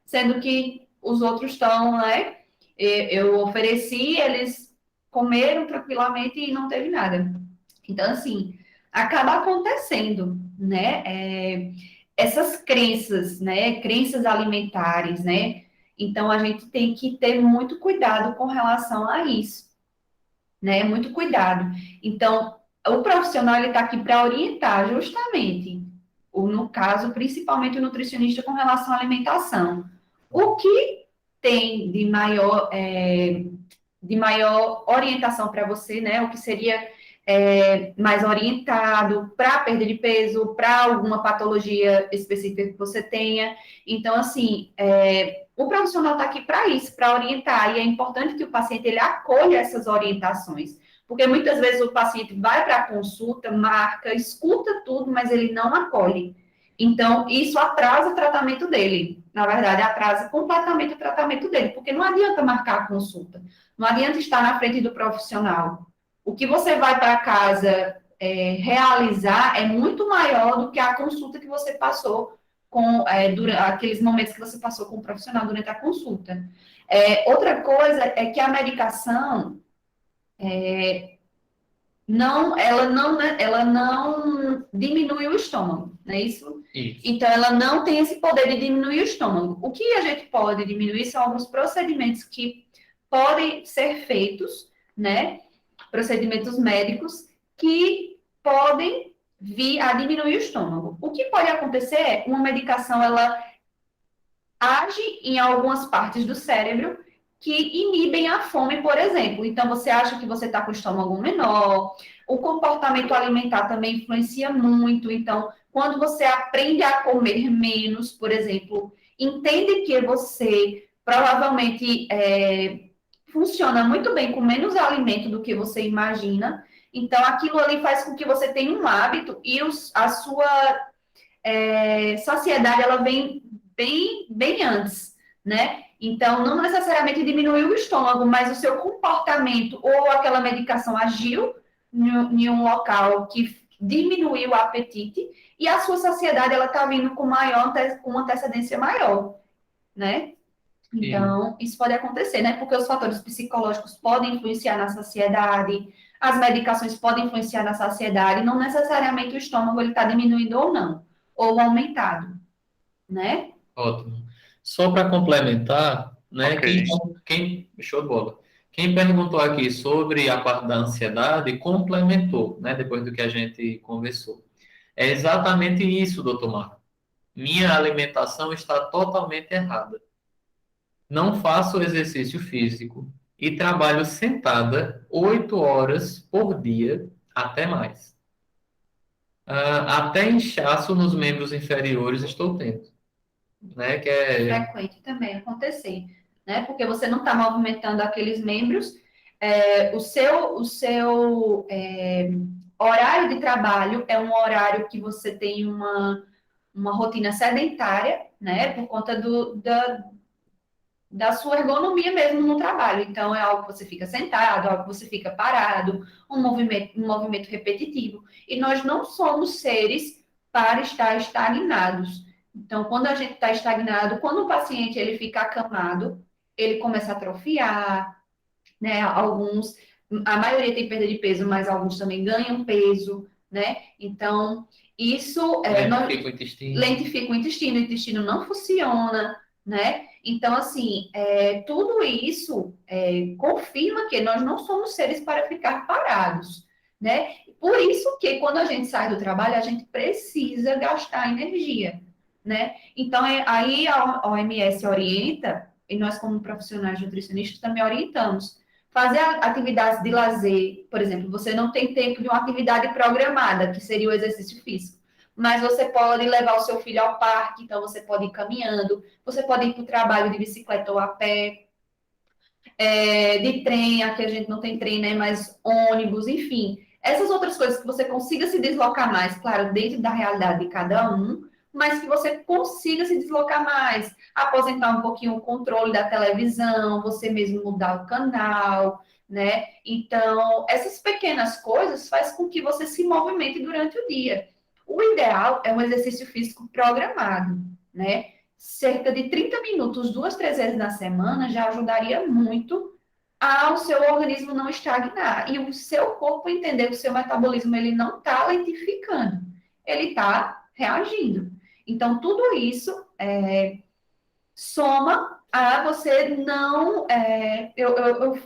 Sendo que os outros estão, né? Eu ofereci, eles comeram tranquilamente e não teve nada. Então, assim, acaba acontecendo, né? Essas crenças, né? Crenças alimentares, né? Então, a gente tem que ter muito cuidado com relação a isso, né? Muito cuidado. Então, o profissional, ele está aqui para orientar, justamente, no caso, principalmente o nutricionista com relação à alimentação. O que tem de maior orientação para você, né? O que seria mais orientado para perda de peso, para alguma patologia específica que você tenha. Então, assim, o profissional está aqui para isso, para orientar, e é importante que o paciente ele acolha essas orientações, porque muitas vezes o paciente vai para a consulta, marca, escuta tudo, mas ele não acolhe. Então, isso atrasa o tratamento dele. Na verdade, atrasa completamente o tratamento dele, porque não adianta marcar a consulta, não adianta estar na frente do profissional. O que você vai para casa realizar é muito maior do que a consulta que você passou durante aqueles momentos que você passou com o profissional durante a consulta. Outra coisa é que a medicação ela não diminui o estômago, não é isso? Isso. Então, ela não tem esse poder de diminuir o estômago. O que a gente pode diminuir são alguns procedimentos que podem ser feitos, né? Procedimentos médicos que podem vir a diminuir o estômago. O que pode acontecer é uma medicação, ela age em algumas partes do cérebro que inibem a fome, por exemplo. Então, você acha que você está com o estômago menor, o comportamento alimentar também influencia muito. Então, quando você aprende a comer menos, por exemplo, entende que você provavelmente funciona muito bem com menos alimento do que você imagina. Então, aquilo ali faz com que você tenha um hábito e a sua saciedade, ela vem bem antes, né? Então, não necessariamente diminuiu o estômago, mas o seu comportamento ou aquela medicação agiu em um local que diminuiu o apetite e a sua saciedade, ela está vindo com uma antecedência maior, né? Então, isso pode acontecer, né? Porque os fatores psicológicos podem influenciar na saciedade, as medicações podem influenciar na saciedade, não necessariamente o estômago ele está diminuindo ou não, ou aumentado, né? Ótimo. Só para complementar, né, Ok. show de bola. Quem perguntou aqui sobre a parte da ansiedade complementou, né, depois do que a gente conversou. É exatamente isso, doutor Marco. Minha alimentação está totalmente errada. Não faço exercício físico e trabalho sentada 8 horas por dia, até mais. Até inchaço nos membros inferiores estou tendo, né? Que é Frequente também acontecer, né? Porque você não está movimentando aqueles membros, o seu horário de trabalho é um horário que você tem uma rotina sedentária, né? Por conta da sua ergonomia mesmo no trabalho. Então, é algo que você fica sentado, algo que você fica parado, um movimento repetitivo. E nós não somos seres para estar estagnados. Então, quando a gente está estagnado, quando o paciente ele fica acamado, ele começa a atrofiar, né? A maioria tem perda de peso, mas alguns também ganham peso, né? Então, isso lentifica o intestino. lentifica o intestino não funciona, né? Então, assim, tudo isso confirma que nós não somos seres para ficar parados, né? Por isso que quando a gente sai do trabalho, a gente precisa gastar energia, né? Então, aí a OMS orienta, e nós como profissionais nutricionistas também orientamos, fazer atividades de lazer, por exemplo, você não tem tempo de uma atividade programada, que seria o exercício físico, mas você pode levar o seu filho ao parque, então você pode ir caminhando, você pode ir para o trabalho de bicicleta ou a pé, de trem, aqui a gente não tem trem, né? Mas ônibus, enfim. Essas outras coisas que você consiga se deslocar mais, claro, dentro da realidade de cada um, mas que você consiga se deslocar mais, aposentar um pouquinho o controle da televisão, você mesmo mudar o canal, né? Então, essas pequenas coisas faz com que você se movimente durante o dia. O ideal é um exercício físico programado, né? Cerca de 30 minutos, 2, 3 vezes na semana, já ajudaria muito ao seu organismo não estagnar e o seu corpo entender que o seu metabolismo ele não está lentificando, ele está reagindo. Então, tudo isso soma a você não. Eu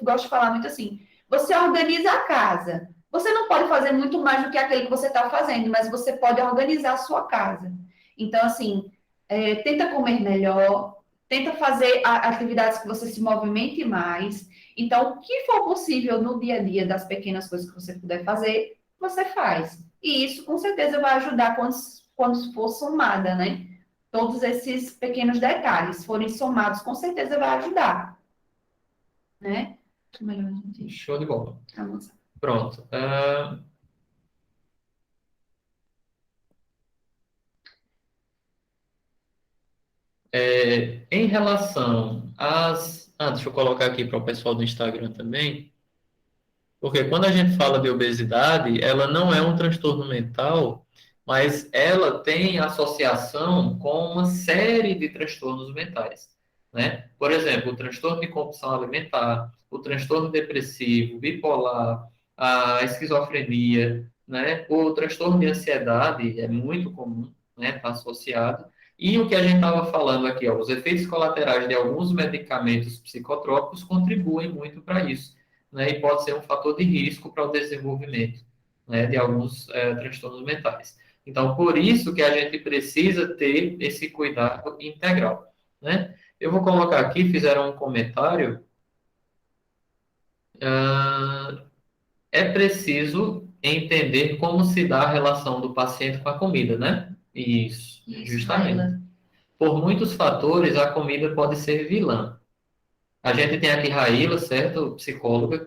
gosto de falar muito assim: você organiza a casa. Você não pode fazer muito mais do que aquele que você está fazendo, mas você pode organizar a sua casa. Então, assim, tenta comer melhor, tenta fazer atividades que você se movimente mais. Então, o que for possível no dia a dia, das pequenas coisas que você puder fazer, você faz. E isso, com certeza, vai ajudar quando for somada, né? Todos esses pequenos detalhes forem somados, com certeza vai ajudar, né? Melhor a gente Show de bola. avançar. Pronto. Em relação às. Deixa eu colocar aqui para o pessoal do Instagram também. Porque quando a gente fala de obesidade, ela não é um transtorno mental, mas ela tem associação com uma série de transtornos mentais, né? Por exemplo, o transtorno de compulsão alimentar, o transtorno depressivo, bipolar, a esquizofrenia, né? O transtorno de ansiedade é muito comum, né? Está associado. E o que a gente estava falando aqui, ó, os efeitos colaterais de alguns medicamentos psicotrópicos contribuem muito para isso, né, e pode ser um fator de risco para o desenvolvimento, né, de alguns transtornos mentais. Então, por isso que a gente precisa ter esse cuidado integral, né? Eu vou colocar aqui, fizeram um comentário, é preciso entender como se dá a relação do paciente com a comida, né? Isso, justamente. Raila. Por muitos fatores, a comida pode ser vilã. A gente tem aqui Raíla, certo? Psicóloga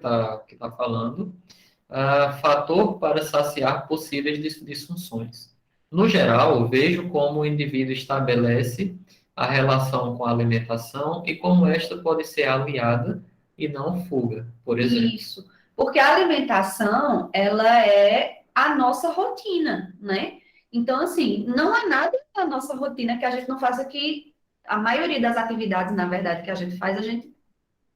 que tá falando. Fator para saciar possíveis disfunções. No geral, vejo como o indivíduo estabelece a relação com a alimentação e como esta pode ser aliada e não fuga, por exemplo. Isso. Porque a alimentação, ela é a nossa rotina, né? Então, assim, não há nada na nossa rotina que a gente não faça que a maioria das atividades, na verdade, que a gente faz, a gente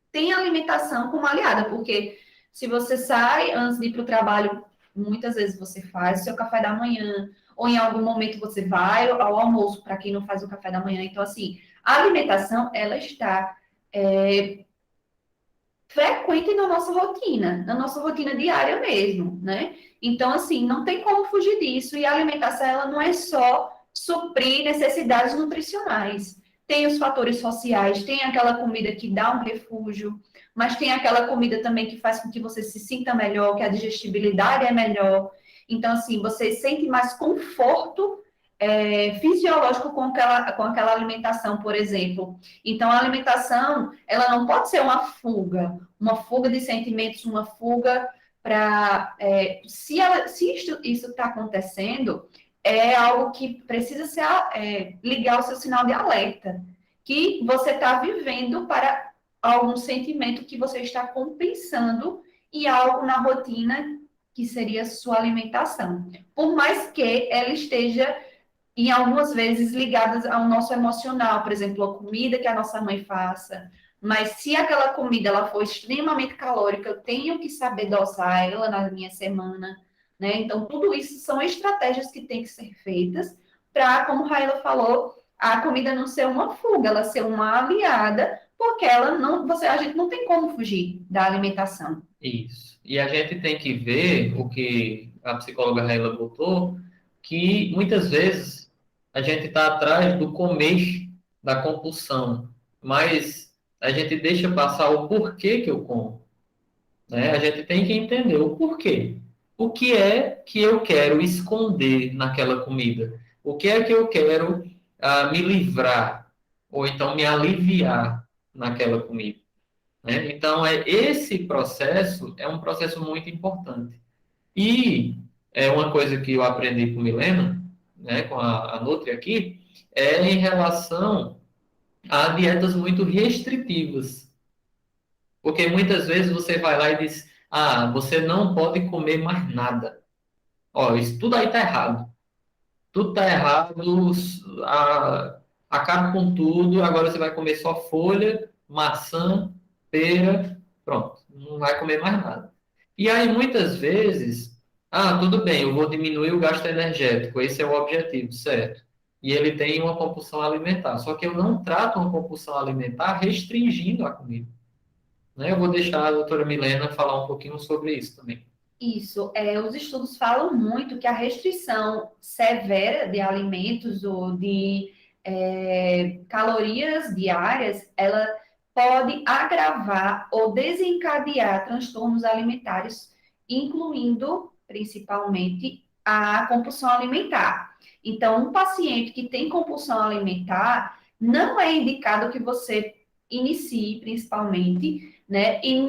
tem a alimentação como aliada, porque se você sai antes de ir para o trabalho, muitas vezes você faz o seu café da manhã, ou em algum momento você vai ao almoço, para quem não faz o café da manhã. Então, assim, a alimentação, ela está frequente na nossa rotina diária mesmo, né? Então, assim, não tem como fugir disso. E a alimentação, ela não é só suprir necessidades nutricionais. Tem os fatores sociais, tem aquela comida que dá um refúgio, mas tem aquela comida também que faz com que você se sinta melhor, que a digestibilidade é melhor. Então, assim, você sente mais conforto fisiológico com aquela alimentação, por exemplo. Então, a alimentação, ela não pode ser uma fuga de sentimentos, uma fuga para. Se isso está acontecendo, é algo que precisa ser, ligar o seu sinal de alerta, que você está vivendo para algum sentimento que você está compensando e algo na rotina que seria sua alimentação. Por mais que ela esteja em algumas vezes ligadas ao nosso emocional, por exemplo, a comida que a nossa mãe faça. Mas se aquela comida ela for extremamente calórica, eu tenho que saber dosar ela na minha semana, né? Então, tudo isso são estratégias que têm que ser feitas para, como a Raila falou, a comida não ser uma fuga, ela ser uma aliada, porque a gente não tem como fugir da alimentação. Isso. E a gente tem que ver o que a psicóloga Raila botou, que muitas vezes a gente está atrás do comer da compulsão, mas a gente deixa passar o porquê que eu como, né? A gente tem que entender o porquê. O que é que eu quero esconder naquela comida? O que é que eu quero me livrar? Ou então me aliviar naquela comida? Né? Então, esse processo é um processo muito importante. E é uma coisa que eu aprendi com Milena, né, com a Nutri aqui, é em relação a dietas muito restritivas. Porque muitas vezes você vai lá e diz, você não pode comer mais nada. Ó, isso tudo aí tá errado. Tudo está errado, acaba com tudo, agora você vai comer só folha, maçã, pera, pronto, não vai comer mais nada. E aí, muitas vezes, tudo bem, eu vou diminuir o gasto energético, esse é o objetivo, certo? E ele tem uma compulsão alimentar, só que eu não trato uma compulsão alimentar restringindo a comida. Né? Eu vou deixar a doutora Milena falar um pouquinho sobre isso também. Isso, os estudos falam muito que a restrição severa de alimentos ou de calorias diárias, ela pode agravar ou desencadear transtornos alimentares, incluindo principalmente a compulsão alimentar. Então, um paciente que tem compulsão alimentar, não é indicado que você inicie, principalmente, né, e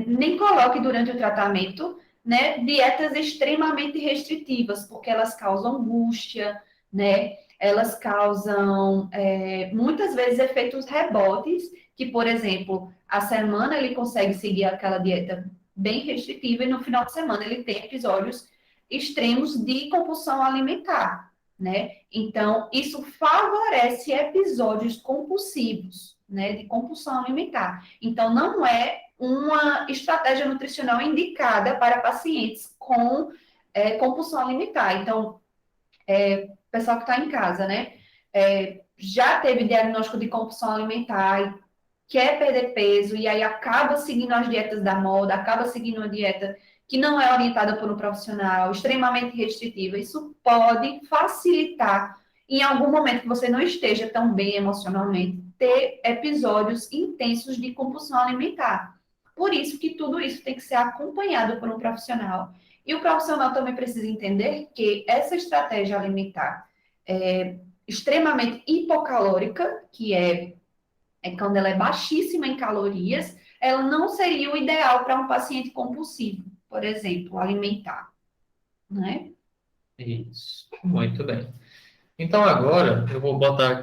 nem coloque durante o tratamento, né, dietas extremamente restritivas, porque elas causam angústia, né, elas causam, muitas vezes, efeitos rebotes, que, por exemplo, a semana ele consegue seguir aquela dieta bem restritiva e no final de semana ele tem episódios extremos de compulsão alimentar, né? Então, isso favorece episódios compulsivos, né, de compulsão alimentar. Então, não é uma estratégia nutricional indicada para pacientes com compulsão alimentar. Então, pessoal que está em casa, né? Já teve diagnóstico de compulsão alimentar e quer perder peso, e aí acaba seguindo as dietas da moda, acaba seguindo uma dieta que não é orientada por um profissional, extremamente restritiva. Isso pode facilitar, em algum momento que você não esteja tão bem emocionalmente, ter episódios intensos de compulsão alimentar. Por isso que tudo isso tem que ser acompanhado por um profissional. E o profissional também precisa entender que essa estratégia alimentar extremamente hipocalórica, que é quando ela é baixíssima em calorias, ela não seria o ideal para um paciente compulsivo, por exemplo, alimentar, né? Isso, muito bem. Então, agora, eu vou botar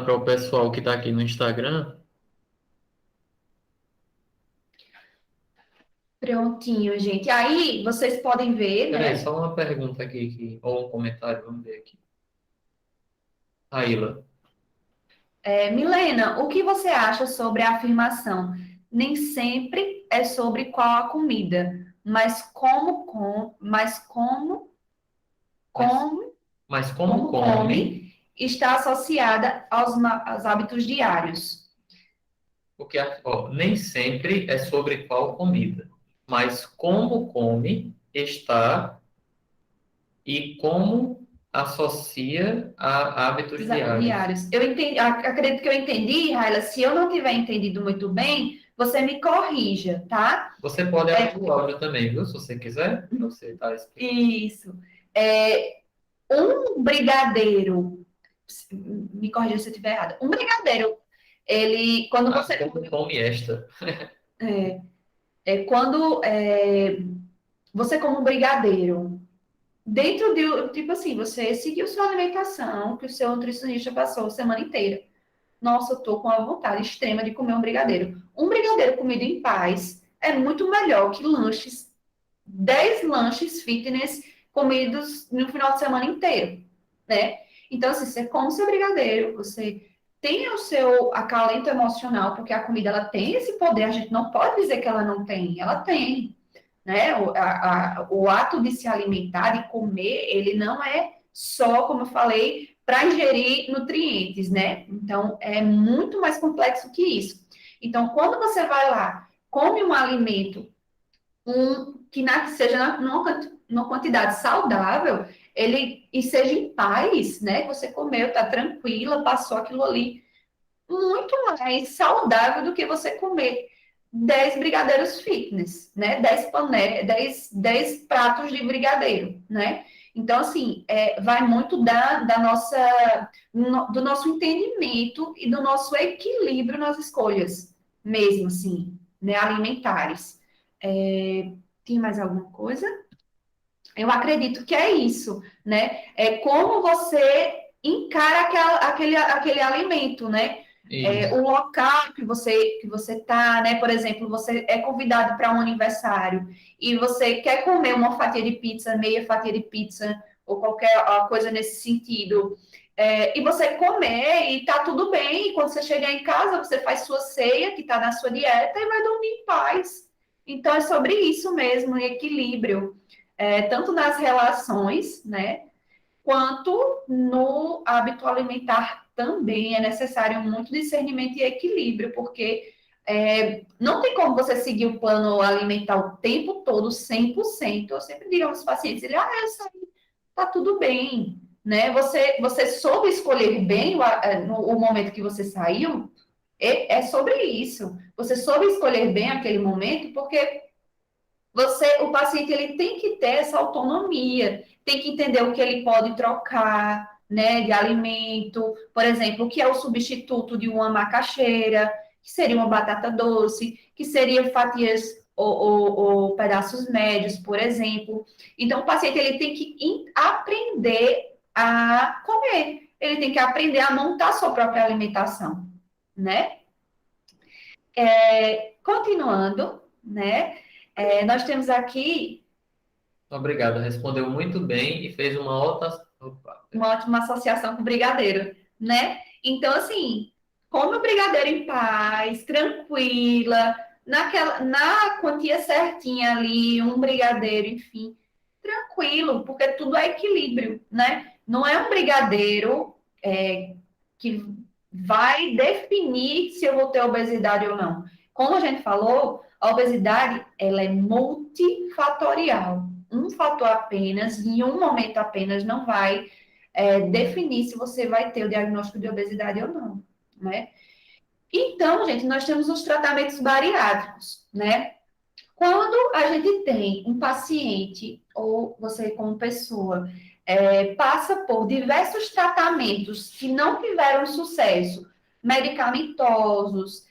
para o pessoal que está aqui no Instagram. Prontinho, gente. Aí, vocês podem ver, Peraí, né? só uma pergunta aqui, ou um comentário, vamos ver aqui. Aila, Milena, o que você acha sobre a afirmação? Nem sempre é sobre qual a comida, mas, como, mas como como come, come está associada aos hábitos diários. porque nem sempre é sobre qual comida, mas como come está e como associa a hábitos diários. Diários. Eu entendi, acredito que eu entendi, Raila. Se eu não tiver entendido muito bem, você me corrija, tá? Você pode abrir o áudio também, viu? Se você quiser, para você estar explicando. Isso. Um brigadeiro, me corrija se eu estiver errada. Um brigadeiro, ele, quando você Como come esta. quando você come um brigadeiro, dentro de, tipo assim, você seguiu sua alimentação, que o seu nutricionista passou a semana inteira. Nossa, eu tô com uma vontade extrema de comer um brigadeiro. Um brigadeiro comido em paz é muito melhor que 10 lanches fitness comidos no final de semana inteiro, né? Então, assim, você come seu brigadeiro, você tem o seu acalento emocional, porque a comida, ela tem esse poder, a gente não pode dizer que ela não tem, ela tem, né? O ato de se alimentar, de comer, ele não é só, como eu falei, para ingerir nutrientes, né? Então, é muito mais complexo que isso. Então, quando você vai lá, come um alimento que seja numa quantidade saudável, e seja em paz, né? Você comeu, tá tranquila, passou aquilo ali, muito mais saudável do que você comer 10 brigadeiros fitness, né? 10 pratos de brigadeiro, né? Então, assim, vai muito do nosso entendimento e do nosso equilíbrio nas escolhas, mesmo assim, né? Alimentares. Tem mais alguma coisa? Eu acredito que é isso, né? É como você encara aquele alimento, né? Isso. O local que você está, né? Por exemplo, você é convidado para um aniversário e você quer comer uma fatia de pizza, meia fatia de pizza, ou qualquer coisa nesse sentido. E você comer e tá tudo bem, e quando você chegar em casa, você faz sua ceia, que está na sua dieta, e vai dormir em paz. Então, é sobre isso mesmo, equilíbrio, tanto nas relações, né? Quanto no hábito alimentar também é necessário muito discernimento e equilíbrio, porque não tem como você seguir o plano alimentar o tempo todo, 100%. Eu sempre digo aos pacientes, eu saí, tá tudo bem, né? Você soube escolher bem o momento que você saiu, é sobre isso. Você soube escolher bem aquele momento, porque o paciente ele tem que ter essa autonomia, tem que entender o que ele pode trocar, né, de alimento, por exemplo, o que é o substituto de uma macaxeira, que seria uma batata doce, que seria fatias ou pedaços médios, por exemplo. Então, o paciente ele tem que aprender a comer, ele tem que aprender a montar sua própria alimentação, né? Continuando, né? Nós temos aqui Obrigado, respondeu muito bem e fez uma uma ótima associação com o brigadeiro, né? Então, assim, come o brigadeiro em paz, tranquila, na quantia certinha ali, um brigadeiro, enfim, tranquilo, porque tudo é equilíbrio, né? Não é um brigadeiro que vai definir se eu vou ter obesidade ou não. Como a gente falou, a obesidade, ela é multifatorial. Um fator apenas, em um momento apenas, não vai definir se você vai ter o diagnóstico de obesidade ou não, né? Então, gente, nós temos os tratamentos bariátricos, né? Quando a gente tem um paciente, ou você como pessoa, passa por diversos tratamentos que não tiveram sucesso, medicamentosos,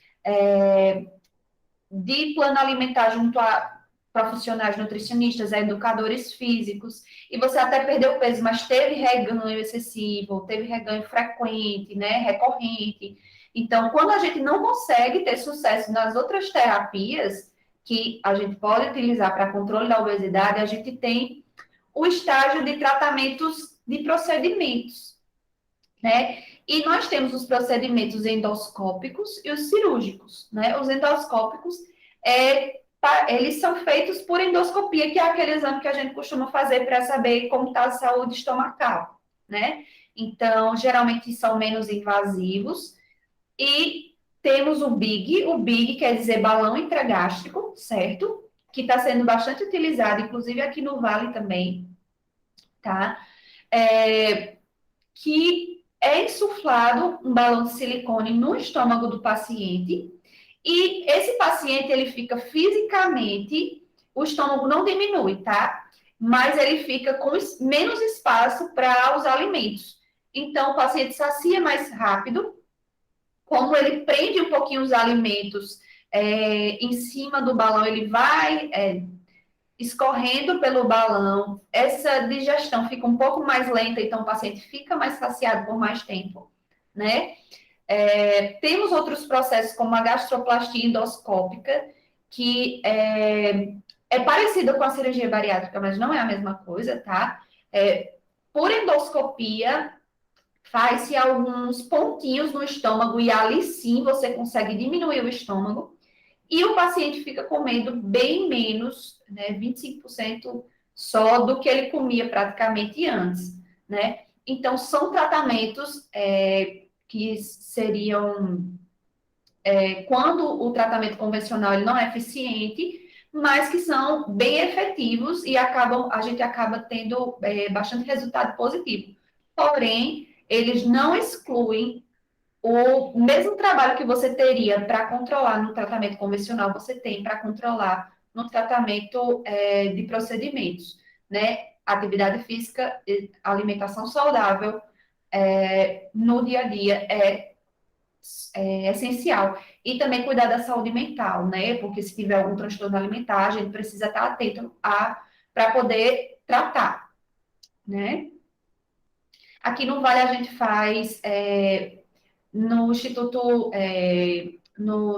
de plano alimentar junto a profissionais nutricionistas, a educadores físicos, e você até perdeu peso, mas teve reganho excessivo, teve reganho frequente, né, recorrente. Então, quando a gente não consegue ter sucesso nas outras terapias que a gente pode utilizar para controle da obesidade, a gente tem o estágio de tratamentos de procedimentos, né? E nós temos os procedimentos endoscópicos e os cirúrgicos, né? Os endoscópicos, eles são feitos por endoscopia, que é aquele exame que a gente costuma fazer para saber como está a saúde estomacal, né? Então, geralmente são menos invasivos. E temos o BIG quer dizer balão intragástrico, certo? Que está sendo bastante utilizado, inclusive aqui no Vale também, tá? Que é insuflado um balão de silicone no estômago do paciente e esse paciente, ele fica fisicamente, o estômago não diminui, tá? Mas ele fica com menos espaço para os alimentos. Então, o paciente sacia mais rápido, como ele prende um pouquinho os alimentos em cima do balão, ele vai escorrendo pelo balão, essa digestão fica um pouco mais lenta, então o paciente fica mais saciado por mais tempo, né? Temos outros processos, como a gastroplastia endoscópica, que é parecida com a cirurgia bariátrica, mas não é a mesma coisa, tá? Por endoscopia, faz-se alguns pontinhos no estômago e ali sim você consegue diminuir o estômago e o paciente fica comendo bem menos, né, 25% só do que ele comia praticamente antes, né? Então, são tratamentos que seriam quando o tratamento convencional ele não é eficiente, mas que são bem efetivos e a gente acaba tendo bastante resultado positivo. Porém, eles não excluem o mesmo trabalho que você teria para controlar no tratamento convencional, você tem para controlar no tratamento de procedimentos, né? Atividade física, alimentação saudável, no dia a dia é essencial. E também cuidar da saúde mental, né? Porque se tiver algum transtorno alimentar, a gente precisa estar atento para poder tratar, né? Aqui no Vale a gente faz no Instituto,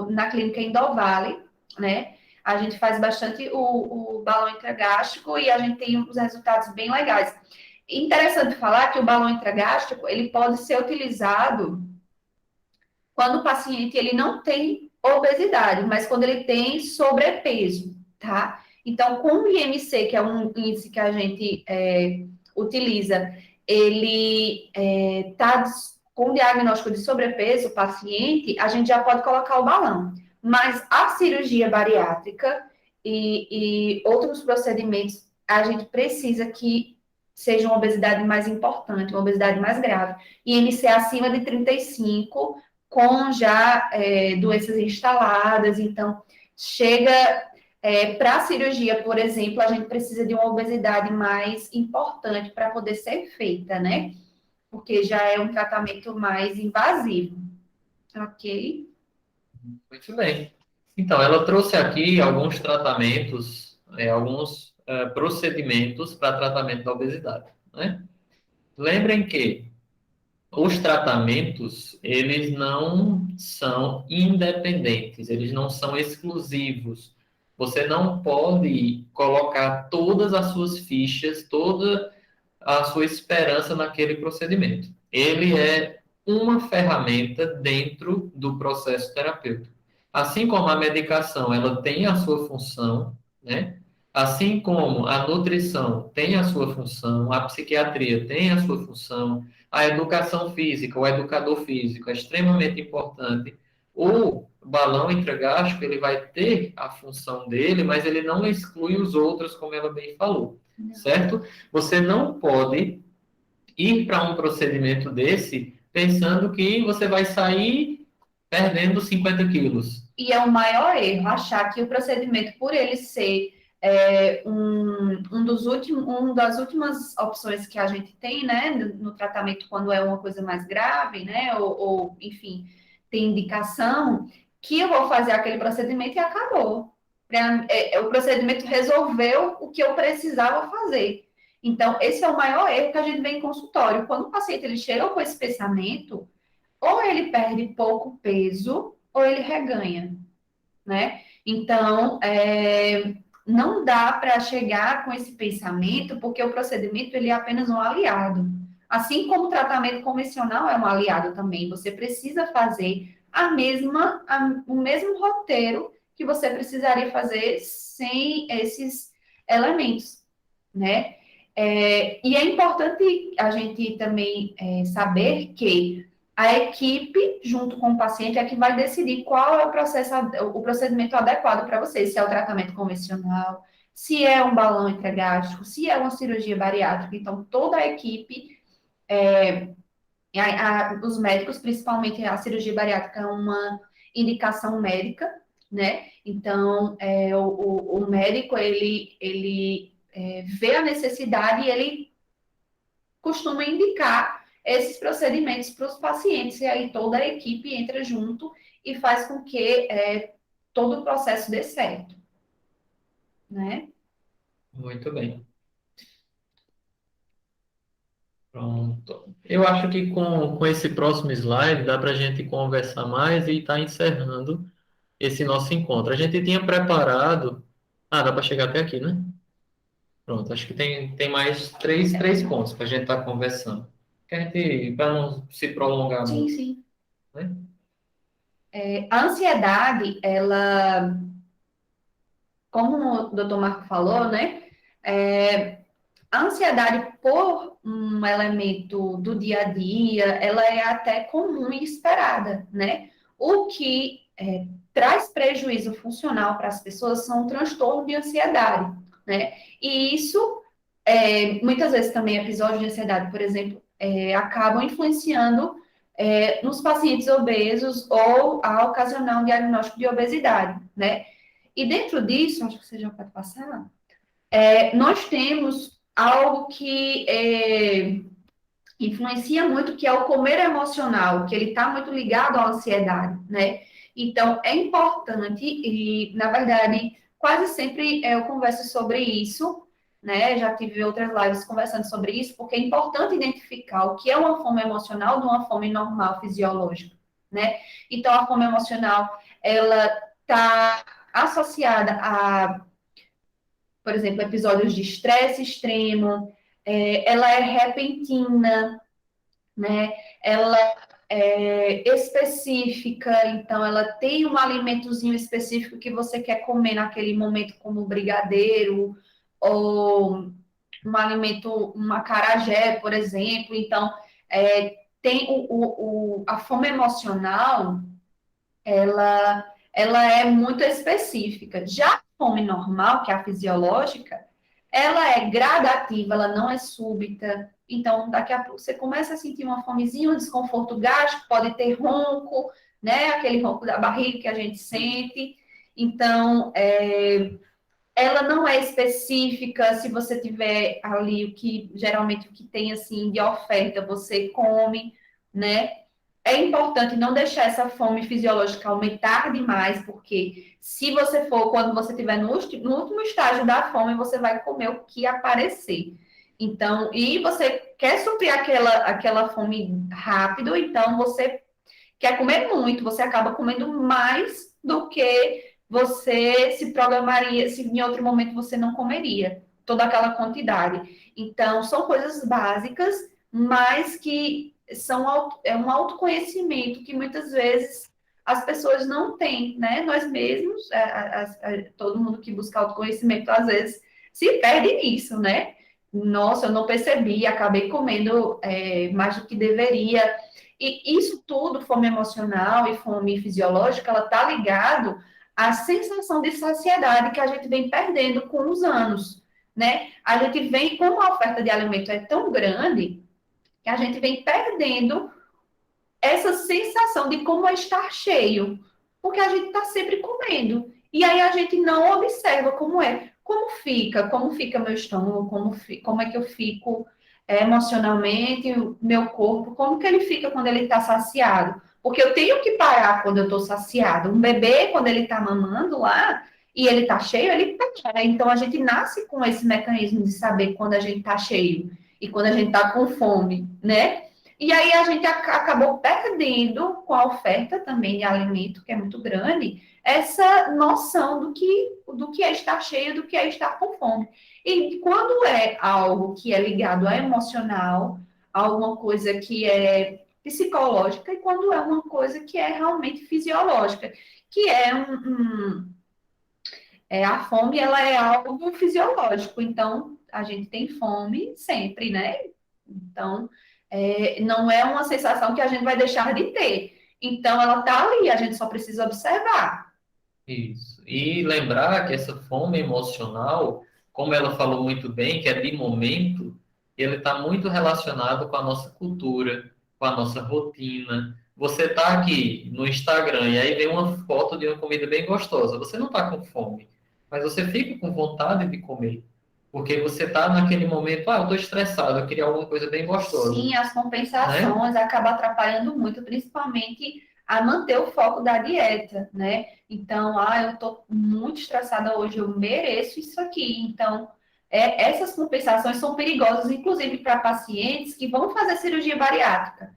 na clínica Endovale, né? A gente faz bastante o balão intragástrico e a gente tem uns resultados bem legais. Interessante falar que o balão intragástrico, ele pode ser utilizado quando o paciente ele não tem obesidade, mas quando ele tem sobrepeso, tá? Então, com o IMC, que é um índice que a gente utiliza, ele está com diagnóstico de sobrepeso, o paciente, a gente já pode colocar o balão. Mas a cirurgia bariátrica e outros procedimentos, a gente precisa que seja uma obesidade mais importante, uma obesidade mais grave. IMC acima de 35, com já doenças instaladas, então chega para a cirurgia, por exemplo, a gente precisa de uma obesidade mais importante para poder ser feita, né? Porque já é um tratamento mais invasivo, ok? Muito bem. Então, ela trouxe aqui alguns tratamentos, alguns procedimentos para tratamento da obesidade, né? Lembrem que os tratamentos, eles não são independentes, eles não são exclusivos. Você não pode colocar todas as suas fichas, toda a sua esperança naquele procedimento. Ele é uma ferramenta dentro do processo terapêutico. Assim como a medicação, ela tem a sua função, né? Assim como a nutrição tem a sua função, a psiquiatria tem a sua função, a educação física, o educador físico é extremamente importante. O balão intragástrico, ele vai ter a função dele, mas ele não exclui os outros, como ela bem falou, certo? Você não pode ir para um procedimento desse pensando que você vai sair perdendo 50 quilos. E é o maior erro achar que o procedimento, por ele ser uma das últimas opções que a gente tem, né, no tratamento quando é uma coisa mais grave, né, ou enfim, tem indicação, que eu vou fazer aquele procedimento e acabou. O procedimento resolveu o que eu precisava fazer. Então, esse é o maior erro que a gente vê em consultório. Quando o paciente ele chega com esse pensamento, ou ele perde pouco peso, ou ele reganha, né? Então, não dá para chegar com esse pensamento, porque o procedimento ele é apenas um aliado. Assim como o tratamento convencional é um aliado também, você precisa fazer o mesmo roteiro que você precisaria fazer sem esses elementos, né? E é importante a gente também saber que a equipe, junto com o paciente, é que vai decidir qual é o procedimento adequado para você, se é o tratamento convencional, se é um balão intragástrico, se é uma cirurgia bariátrica. Então, toda a equipe, os médicos, principalmente a cirurgia bariátrica, é uma indicação médica, né? Então, o médico, ele vê a necessidade e ele costuma indicar esses procedimentos para os pacientes, e aí toda a equipe entra junto e faz com que todo o processo dê certo, né? Muito bem. Pronto. Eu acho que com esse próximo slide dá para a gente conversar mais e estar encerrando esse nosso encontro. A gente tinha preparado. Ah, dá para chegar até aqui, né? Pronto, acho que tem mais três pontos para a gente estar conversando. Para não se prolongar Sim, muito, sim. né? A ansiedade, como o doutor Marco falou, né? a ansiedade, por um elemento do dia a dia, ela é até comum e esperada, né? O que traz prejuízo funcional para as pessoas são o transtorno de ansiedade, né? E isso, muitas vezes também episódios de ansiedade, por exemplo, acabam influenciando nos pacientes obesos ou a ocasionar um diagnóstico de obesidade, né? E dentro disso, acho que você já pode passar, nós temos algo que influencia muito, que é o comer emocional, que ele está muito ligado à ansiedade, né? Então, é importante, e, na verdade, quase sempre eu converso sobre isso, né? Já tive outras lives conversando sobre isso, porque é importante identificar o que é uma fome emocional de uma fome normal, fisiológica, né? Então, a fome emocional, ela está associada a, por exemplo, episódios de estresse extremo, ela é repentina, né? Ela é específica, então ela tem um alimentozinho específico que você quer comer naquele momento, como brigadeiro, ou um alimento, um acarajé, por exemplo. Então, tem a fome emocional, ela é muito específica. Já a fome normal, que é a fisiológica, ela é gradativa, ela não é súbita. Então, daqui a pouco você começa a sentir uma fomezinha, um desconforto gástrico, pode ter ronco, né? Aquele ronco da barriga que a gente sente. Então, ela não é específica. Se você tiver ali geralmente o que tem assim de oferta, você come, né? É importante não deixar essa fome fisiológica aumentar demais, porque se você for, quando você estiver no último estágio da fome, você vai comer o que aparecer. Então, e você quer suprir aquela fome rápido, então você quer comer muito, você acaba comendo mais do que você se programaria, se em outro momento você não comeria toda aquela quantidade. Então, são coisas básicas, mas que é um autoconhecimento que muitas vezes as pessoas não têm, né? Nós mesmos, todo mundo que busca autoconhecimento, às vezes, se perde nisso, né? Nossa, eu não percebi, acabei comendo mais do que deveria. E isso tudo, fome emocional e fome fisiológica, ela está ligado à sensação de saciedade que a gente vem perdendo com os anos, né? A gente vem, como a oferta de alimento é tão grande, que a gente vem perdendo essa sensação de como é estar cheio, porque a gente está sempre comendo. E aí a gente não observa como fica meu estômago, como é que eu fico emocionalmente, o meu corpo, como que ele fica quando ele está saciado. Porque eu tenho que parar quando eu estou saciado. Um bebê, quando ele está mamando lá, e ele está cheio, ele para. Então a gente nasce com esse mecanismo de saber quando a gente está cheio e quando a gente está com fome, né? E aí a gente acabou perdendo com a oferta também de alimento, que é muito grande, essa noção do que é estar cheio, do que é estar com fome. E quando é algo que é ligado ao emocional, alguma coisa que é psicológica, e quando é uma coisa que é realmente fisiológica, que é a fome, ela é algo fisiológico, então a gente tem fome sempre, né? Então, não é uma sensação que a gente vai deixar de ter. Então, ela está ali, a gente só precisa observar. Isso. E lembrar que essa fome emocional, como ela falou muito bem, que é de momento, ele está muito relacionado com a nossa cultura, com a nossa rotina. Você está aqui no Instagram e aí vem uma foto de uma comida bem gostosa. Você não está com fome, mas você fica com vontade de comer. Porque você está naquele momento, eu estou estressado, eu queria alguma coisa bem gostosa, Sim, as né? compensações acabam atrapalhando muito, principalmente a manter o foco da dieta, né? Então, eu estou muito estressada hoje, eu mereço isso aqui. Então, essas compensações são perigosas, inclusive para pacientes que vão fazer cirurgia bariátrica.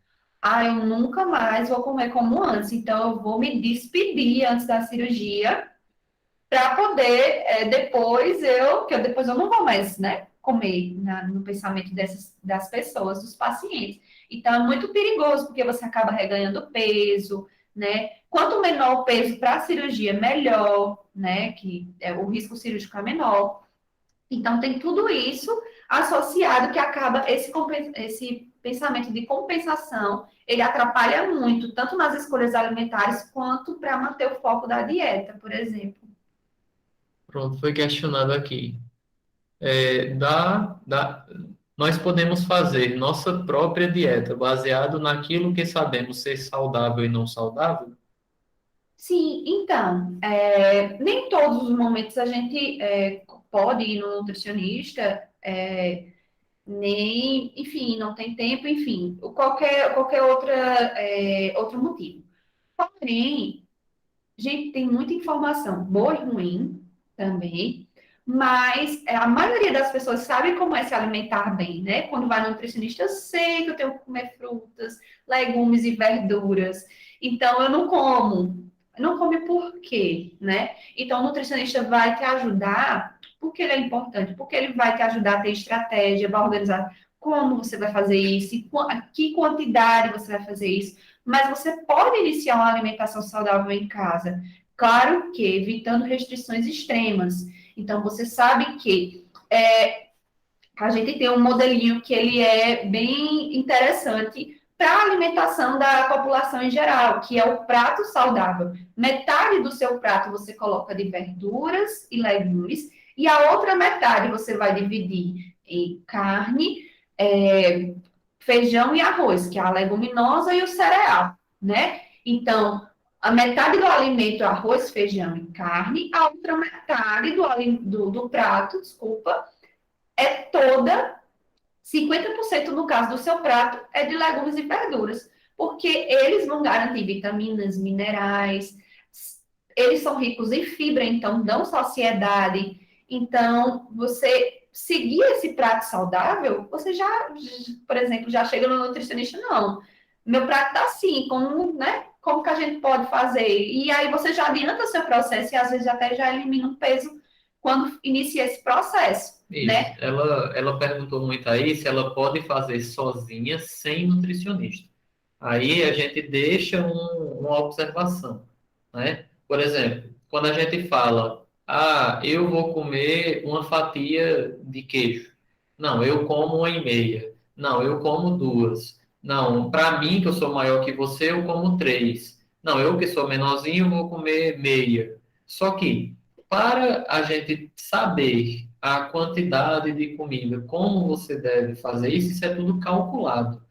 Eu nunca mais vou comer como antes, então eu vou me despedir antes da cirurgia para poder depois eu não vou mais, né, comer no pensamento das pessoas, dos pacientes. Então, é muito perigoso, porque você acaba reganhando peso, né? Quanto menor o peso para a cirurgia, melhor, né? Que o risco cirúrgico é menor. Então, tem tudo isso associado que acaba esse pensamento de compensação, ele atrapalha muito, tanto nas escolhas alimentares, quanto para manter o foco da dieta, por exemplo. Pronto, foi questionado aqui. É, nós podemos fazer nossa própria dieta baseado naquilo que sabemos ser saudável e não saudável? Sim, então, nem todos os momentos a gente pode ir no nutricionista, nem, enfim, não tem tempo, enfim, qualquer outro motivo. Porém, gente, tem muita informação boa e ruim também, mas a maioria das pessoas sabe como é se alimentar bem, né? Quando vai no nutricionista, eu sei que eu tenho que comer frutas, legumes e verduras, então eu não como. Não come por quê, né? Então, o nutricionista vai te ajudar, porque ele é importante, porque ele vai te ajudar a ter estratégia, vai organizar como você vai fazer isso, que quantidade você vai fazer isso, mas você pode iniciar uma alimentação saudável em casa. Claro que evitando restrições extremas. Então, você sabe que a gente tem um modelinho que ele é bem interessante para a alimentação da população em geral, que é o prato saudável. Metade do seu prato você coloca de verduras e legumes, e a outra metade você vai dividir em carne, feijão e arroz, que é a leguminosa e o cereal, né? Então, a metade do alimento é arroz, feijão e carne, a outra metade do prato, desculpa, é toda, 50% no caso do seu prato, é de legumes e verduras, porque eles vão garantir vitaminas, minerais, eles são ricos em fibra, então dão saciedade. Então, você seguir esse prato saudável, você já, por exemplo, já chega no nutricionista, não. Meu prato tá assim, como, né? Como que a gente pode fazer? E aí você já adianta o seu processo e às vezes até já elimina um peso quando inicia esse processo, Isso. né? Ela perguntou muito aí se ela pode fazer sozinha sem nutricionista. Aí a gente deixa uma observação, né? Por exemplo, quando a gente fala, eu vou comer uma fatia de queijo. Não, eu como uma e meia. Não, eu como duas. Não, para mim, que eu sou maior que você, eu como três. Não, eu que sou menorzinho, vou comer meia. Só que, para a gente saber a quantidade de comida, como você deve fazer isso, isso é tudo calculado,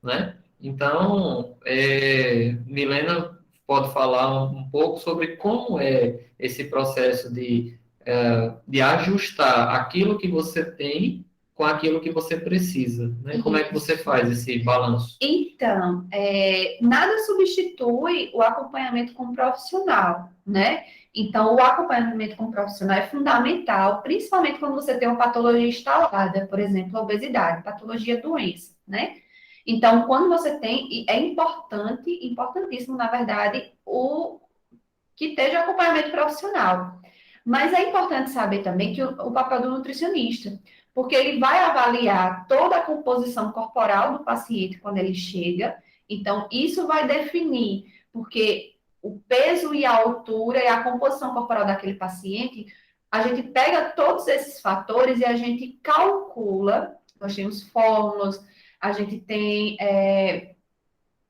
né? Então, Milena pode falar um pouco sobre como é esse processo de ajustar aquilo que você tem com aquilo que você precisa, né? Como é que você faz esse balanço? Então, nada substitui o acompanhamento com o profissional, né? Então, o acompanhamento com o profissional é fundamental, principalmente quando você tem uma patologia instalada, por exemplo, obesidade, patologia doença, né? Então, quando você tem, e é importante, importantíssimo, na verdade, o que esteja acompanhamento profissional. Mas é importante saber também que o papel do nutricionista, porque ele vai avaliar toda a composição corporal do paciente quando ele chega, então isso vai definir, porque o peso e a altura e a composição corporal daquele paciente, a gente pega todos esses fatores e a gente calcula, nós temos fórmulas, a gente tem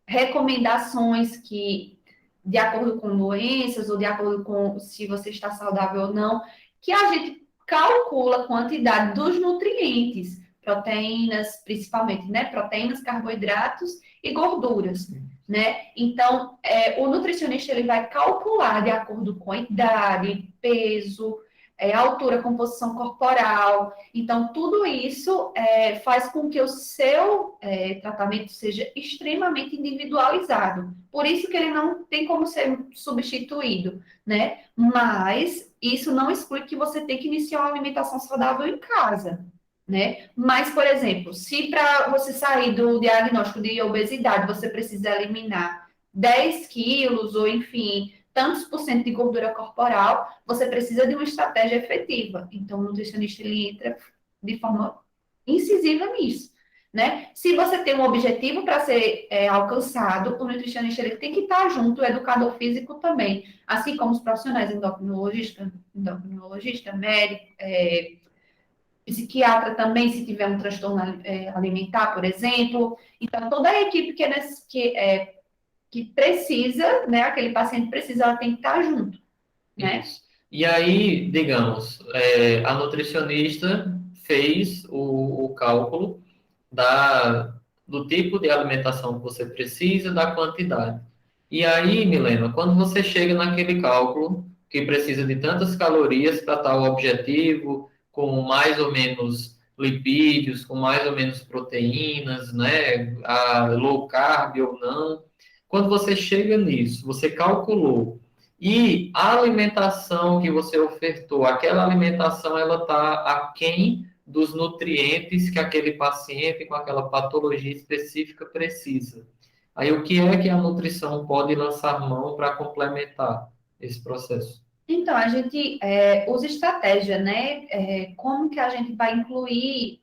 recomendações que, de acordo com doenças ou de acordo com se você está saudável ou não, que a gente calcula a quantidade dos nutrientes, proteínas, principalmente, né? Proteínas, carboidratos e gorduras, né? Então, o nutricionista ele vai calcular de acordo com a idade, peso, altura, composição corporal. Então, tudo isso faz com que o seu tratamento seja extremamente individualizado. Por isso que ele não tem como ser substituído, né? Mas isso não exclui que você tem que iniciar uma alimentação saudável em casa, né? Mas, por exemplo, se para você sair do diagnóstico de obesidade, você precisa eliminar 10 quilos, ou enfim, tantos por cento de gordura corporal, você precisa de uma estratégia efetiva. Então, o nutricionista ele entra de forma incisiva nisso, né? Se você tem um objetivo para ser alcançado, o nutricionista ele tem que estar junto, o educador físico também, assim como os profissionais endocrinologista médico, psiquiatra também, se tiver um transtorno alimentar, por exemplo. Então, toda a equipe que precisa, né, aquele paciente precisa, ela tem que estar junto, né? Isso. E aí, digamos, a nutricionista fez o cálculo do tipo de alimentação que você precisa, da quantidade. E aí, Milena, quando você chega naquele cálculo que precisa de tantas calorias para tal objetivo, com mais ou menos lipídios, com mais ou menos proteínas, né, low carb ou não, quando você chega nisso, você calculou e a alimentação que você ofertou, aquela alimentação, ela está aquém dos nutrientes que aquele paciente com aquela patologia específica precisa. Aí, o que é que a nutrição pode lançar mão para complementar esse processo? Então, a gente usa estratégia, né? Como que a gente vai incluir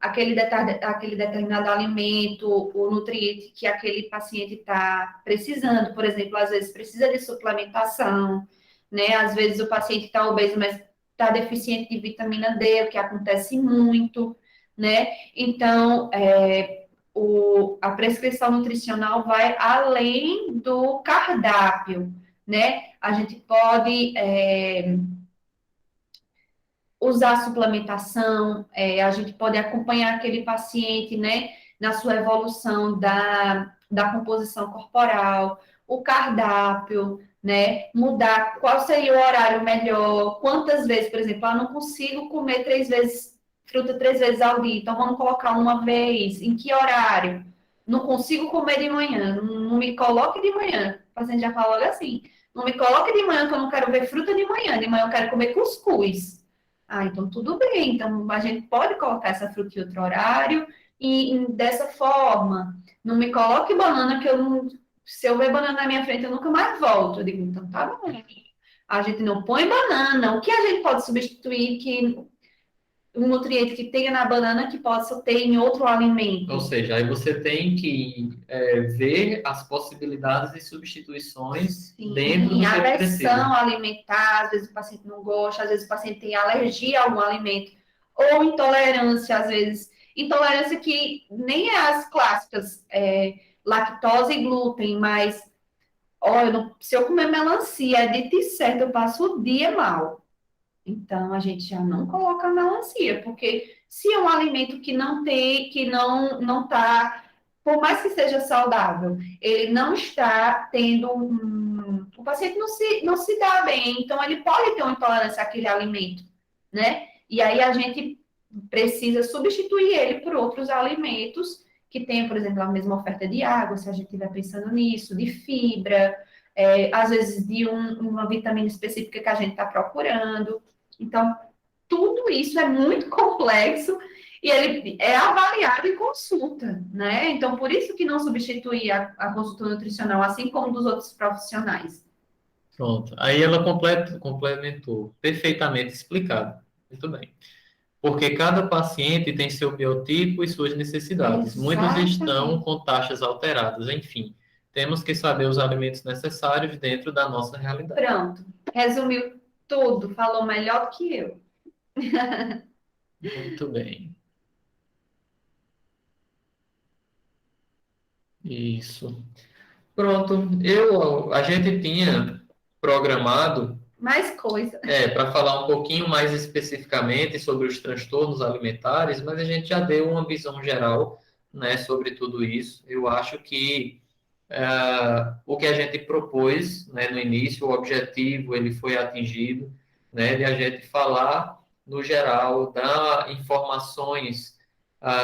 aquele determinado alimento, o nutriente que aquele paciente está precisando. Por exemplo, às vezes precisa de suplementação, né? Às vezes o paciente está obeso, mas está deficiente de vitamina D, o que acontece muito, né? Então, a prescrição nutricional vai além do cardápio, né? A gente pode usar suplementação, a gente pode acompanhar aquele paciente, né, na sua evolução da composição corporal, o cardápio, né, mudar qual seria o horário melhor, quantas vezes, por exemplo, eu não consigo comer fruta 3 vezes ao dia, então vamos colocar uma vez, em que horário? Não consigo comer de manhã, não me coloque de manhã, o paciente já fala logo assim, não me coloque de manhã que eu não quero ver fruta de manhã eu quero comer cuscuz. Ah, então tudo bem. Então a gente pode colocar essa fruta em outro horário e dessa forma. Não me coloque banana, que eu não. Se eu ver banana na minha frente, eu nunca mais volto. Eu digo, então tá bom. A gente não põe banana. O que a gente pode substituir que um nutriente que tenha na banana que possa ter em outro alimento? Ou seja, aí você tem que ver as possibilidades de substituições Sim, dentro do que ele aversão precisa. alimentar, às vezes o paciente não gosta, às vezes o paciente tem alergia a algum alimento, ou intolerância, às vezes. Intolerância que nem é as clássicas, lactose e glúten, mas, olha, se eu comer melancia, é dito e certo, eu passo o dia mal. Então, a gente já não coloca melancia, porque se é um alimento que não tem, que não está, por mais que seja saudável, ele não está tendo o paciente não se dá bem, então ele pode ter uma intolerância àquele alimento, né? E aí a gente precisa substituir ele por outros alimentos que tenham, por exemplo, a mesma oferta de água, se a gente estiver pensando nisso, de fibra, às vezes de uma vitamina específica que a gente está procurando. Então, tudo isso é muito complexo e ele é avaliado em consulta, né? Então, por isso que não substituir a consulta nutricional, assim como dos outros profissionais. Pronto. Aí ela complementou, perfeitamente explicado. Muito bem. Porque cada paciente tem seu biotipo e suas necessidades. Muitos estão Exatamente. com taxas alteradas, enfim. Temos que saber os alimentos necessários dentro da nossa realidade. Pronto. Resumiu tudo, falou melhor do que eu. Muito bem. Isso. Pronto. A gente tinha programado Mais coisa. para falar um pouquinho mais especificamente sobre os transtornos alimentares, mas a gente já deu uma visão geral, né, sobre tudo isso. Eu acho que o que a gente propôs, né, no início, o objetivo, ele foi atingido, né, de a gente falar, no geral, dar informações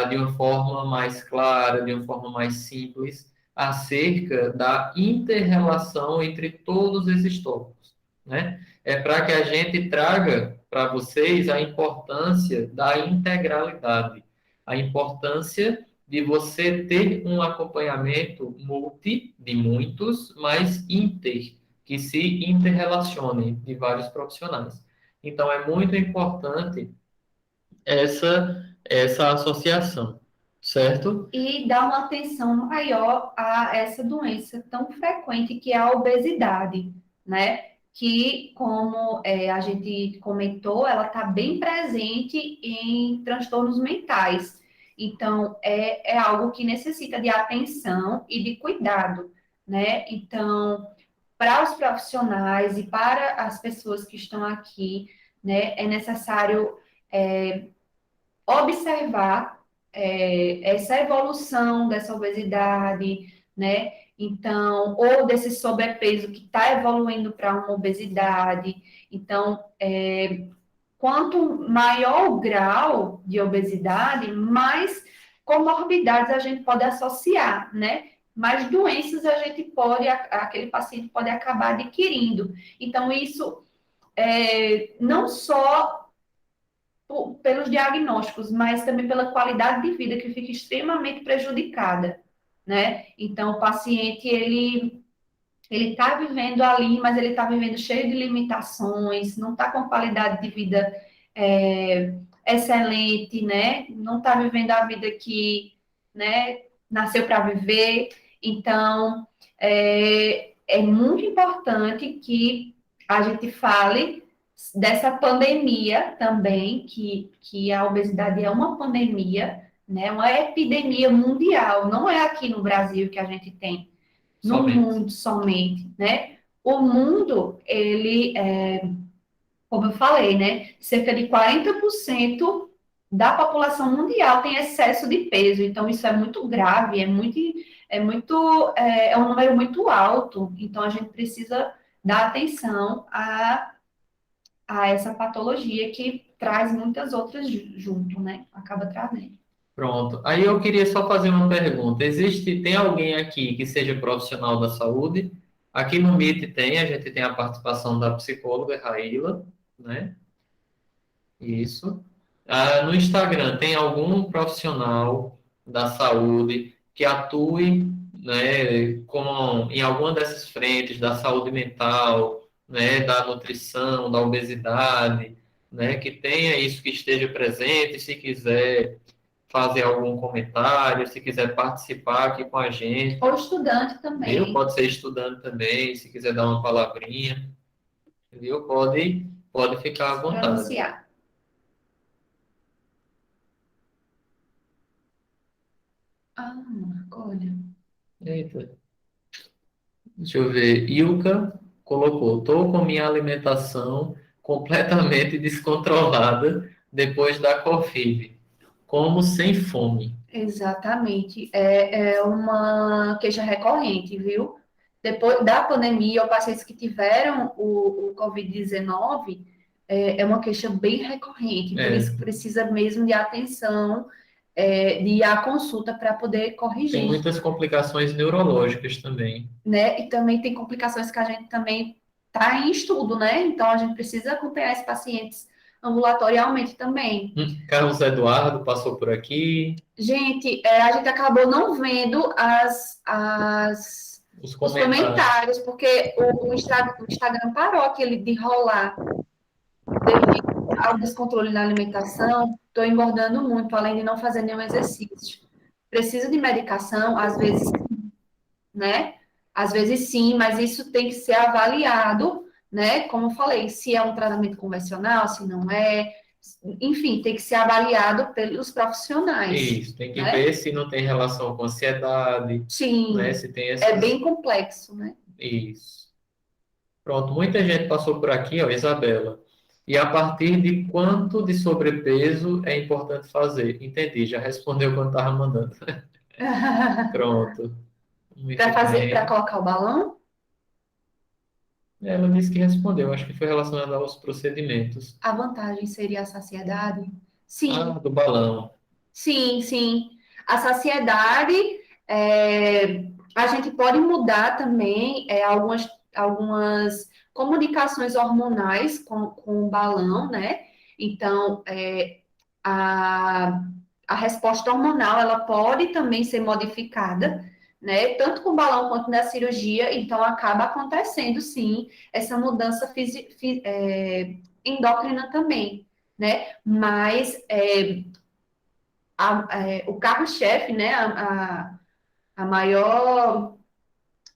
de uma forma mais clara, de uma forma mais simples, acerca da inter-relação entre todos esses tópicos, né? É para que a gente traga para vocês a importância da integralidade, a importância de você ter um acompanhamento multi, de muitos, mas inter, que se interrelacionem de vários profissionais. Então, é muito importante essa associação, certo? E dar uma atenção maior a essa doença tão frequente que é a obesidade, né? que, como a gente comentou, ela está bem presente em transtornos mentais. Então, é algo que necessita de atenção e de cuidado, né? Então, para os profissionais e para as pessoas que estão aqui, né, é necessário observar essa evolução dessa obesidade, né? Então, ou desse sobrepeso que está evoluindo para uma obesidade. Então, quanto maior o grau de obesidade, mais comorbidades a gente pode associar, né? Mais doenças aquele paciente pode acabar adquirindo. Então, isso não só pelos diagnósticos, mas também pela qualidade de vida que fica extremamente prejudicada, né? Então, o paciente, ele está vivendo ali, mas ele está vivendo cheio de limitações, não está com qualidade de vida excelente, né? Não está vivendo a vida que, né, nasceu para viver. Então, é muito importante que a gente fale dessa pandemia também, que a obesidade é uma pandemia, né? Uma epidemia mundial, não é aqui no Brasil que a gente tem no Somente. mundo somente, né? O mundo, como eu falei, né? Cerca de 40% da população mundial tem excesso de peso, então isso é muito grave, é um número muito alto, então a gente precisa dar atenção a essa patologia que traz muitas outras junto, né? Acaba trazendo. Pronto. Aí eu queria só fazer uma pergunta. Tem alguém aqui que seja profissional da saúde? Aqui no MIT a gente tem a participação da psicóloga Raíla, né? Isso. No Instagram, tem algum profissional da saúde que atue, né, em alguma dessas frentes, da saúde mental, né, da nutrição, da obesidade, né, que tenha isso, que esteja presente, se quiser fazer algum comentário, se quiser participar aqui com a gente. Ou estudante Viu? também, Pode ser estudante também, se quiser dar uma palavrinha, viu? Pode ficar à para vontade. anunciar. Ah, olha. Eita. Deixa eu ver. Ilka colocou: estou com minha alimentação completamente descontrolada depois da Covid. Como sem fome. Exatamente. É uma queixa recorrente, viu? Depois da pandemia, os pacientes que tiveram o Covid-19, é uma queixa bem recorrente, por É, isso que precisa mesmo de atenção, de ir à consulta para poder tem corrigir, muitas complicações neurológicas também. né? E também tem complicações que a gente também está em estudo, né? Então a gente precisa acompanhar esses pacientes ambulatorialmente também. Carlos Eduardo passou por aqui. Gente, a gente acabou não vendo Os os comentários. comentários, porque o Instagram parou aquele de rolar devido ao descontrole na alimentação. Estou engordando muito, além de não fazer nenhum exercício. Precisa de medicação, às vezes, né? Às vezes sim, mas isso tem que ser avaliado, né? Como eu falei, se é um tratamento convencional, se não é. Enfim, tem que ser avaliado pelos profissionais, Isso, tem que né? ver se não tem relação com ansiedade, né? Sim, Se tem é essas. bem complexo, né? Isso. Pronto, muita gente passou por aqui, ó, Isabela. E a partir de quanto de sobrepeso é importante fazer? Entendi, já respondeu quando estava mandando. Pronto, muito Para bem. colocar o balão, Ela disse que respondeu, acho que foi relacionado aos procedimentos. a vantagem seria a saciedade? Ah, Sim, do balão. sim, sim. A saciedade, a gente pode mudar também algumas comunicações hormonais com o balão, né? Então, a, a resposta hormonal, ela pode também ser modificada, né? Tanto com o balão quanto na cirurgia, então acaba acontecendo, sim, essa mudança endócrina também, né? Mas o carro-chefe, né? A maior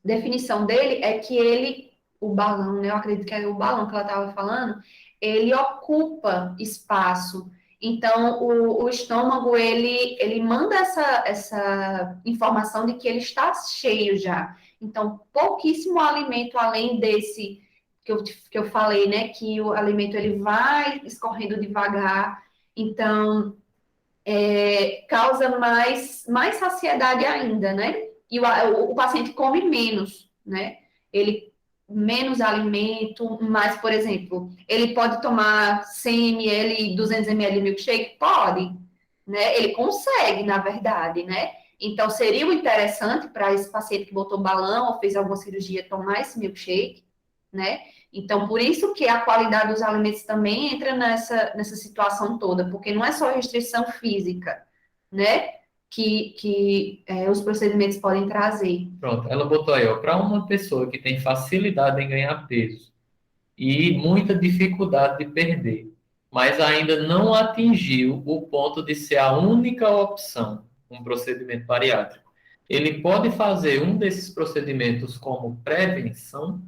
definição dele é que ele o balão, né? Eu acredito que é o balão que ela estava falando, ele ocupa espaço. Então, o estômago, ele manda essa informação de que ele está cheio já. Então, pouquíssimo alimento além desse que eu falei, né? Que o alimento ele vai escorrendo devagar. Então, causa mais saciedade ainda, né? E o paciente come menos, né? Ele menos alimento, mas, por exemplo, ele pode tomar 100 ml, 200 ml de milkshake? Pode, né? Ele consegue, na verdade, né? Então, seria o interessante para esse paciente que botou balão ou fez alguma cirurgia tomar esse milkshake, né? Então, por isso que a qualidade dos alimentos também entra nessa situação toda, porque não é só restrição física, né? Que os procedimentos podem trazer. Pronto, ela botou aí, ó, para uma pessoa que tem facilidade em ganhar peso e muita dificuldade de perder, mas ainda não atingiu o ponto de ser a única opção, um procedimento bariátrico. Ele pode fazer um desses procedimentos como prevenção?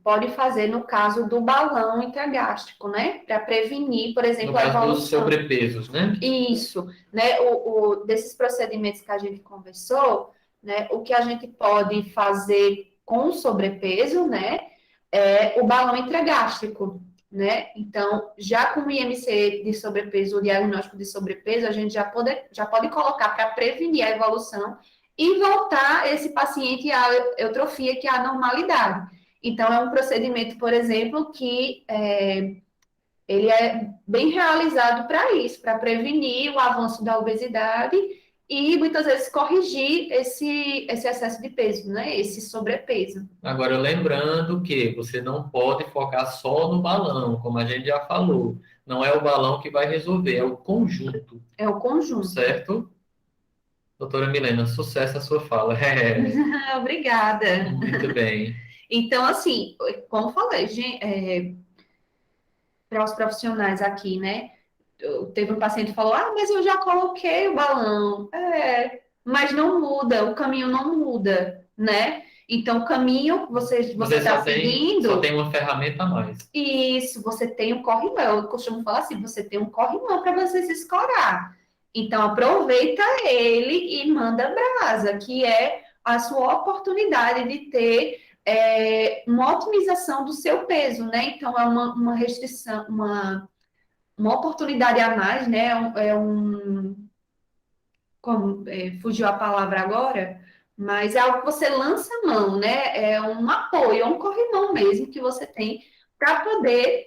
Pode fazer no caso do balão intragástrico, né? Para prevenir, por No exemplo, a caso dos evolução. sobrepesos, né? Isso, né? Desses procedimentos que a gente conversou, né? O que a gente pode fazer com sobrepeso, né? É o balão intragástrico, né? Então, já com o IMC de sobrepeso, o diagnóstico de sobrepeso, a gente já pode colocar para prevenir a evolução e voltar esse paciente à eutrofia, que é a normalidade. Então, é um procedimento, por exemplo, que ele é bem realizado para isso, para prevenir o avanço da obesidade e muitas vezes corrigir esse excesso de peso, né? Esse sobrepeso. Agora, lembrando que você não pode focar só no balão, como a gente já falou. Não é o balão que vai resolver, é o conjunto, É o conjunto. certo? Doutora Milena, sucesso a sua fala. É, Obrigada. muito bem. Então, assim, como eu falei, para os profissionais aqui, né? Teve um paciente que falou: Ah, mas eu já coloquei o balão. Mas não muda, o caminho não muda, né? Então, o caminho você Você está só seguindo. tem uma ferramenta a mais. Isso, você tem um corrimão. Eu costumo falar assim: você tem um corrimão para você se escorar. Então, aproveita ele e manda brasa, que é a sua oportunidade de ter uma otimização do seu peso, né? Então, é uma restrição, uma oportunidade a mais, né? Fugiu a palavra agora, mas é algo que você lança a mão, né? É um apoio, é um corrimão mesmo que você tem para poder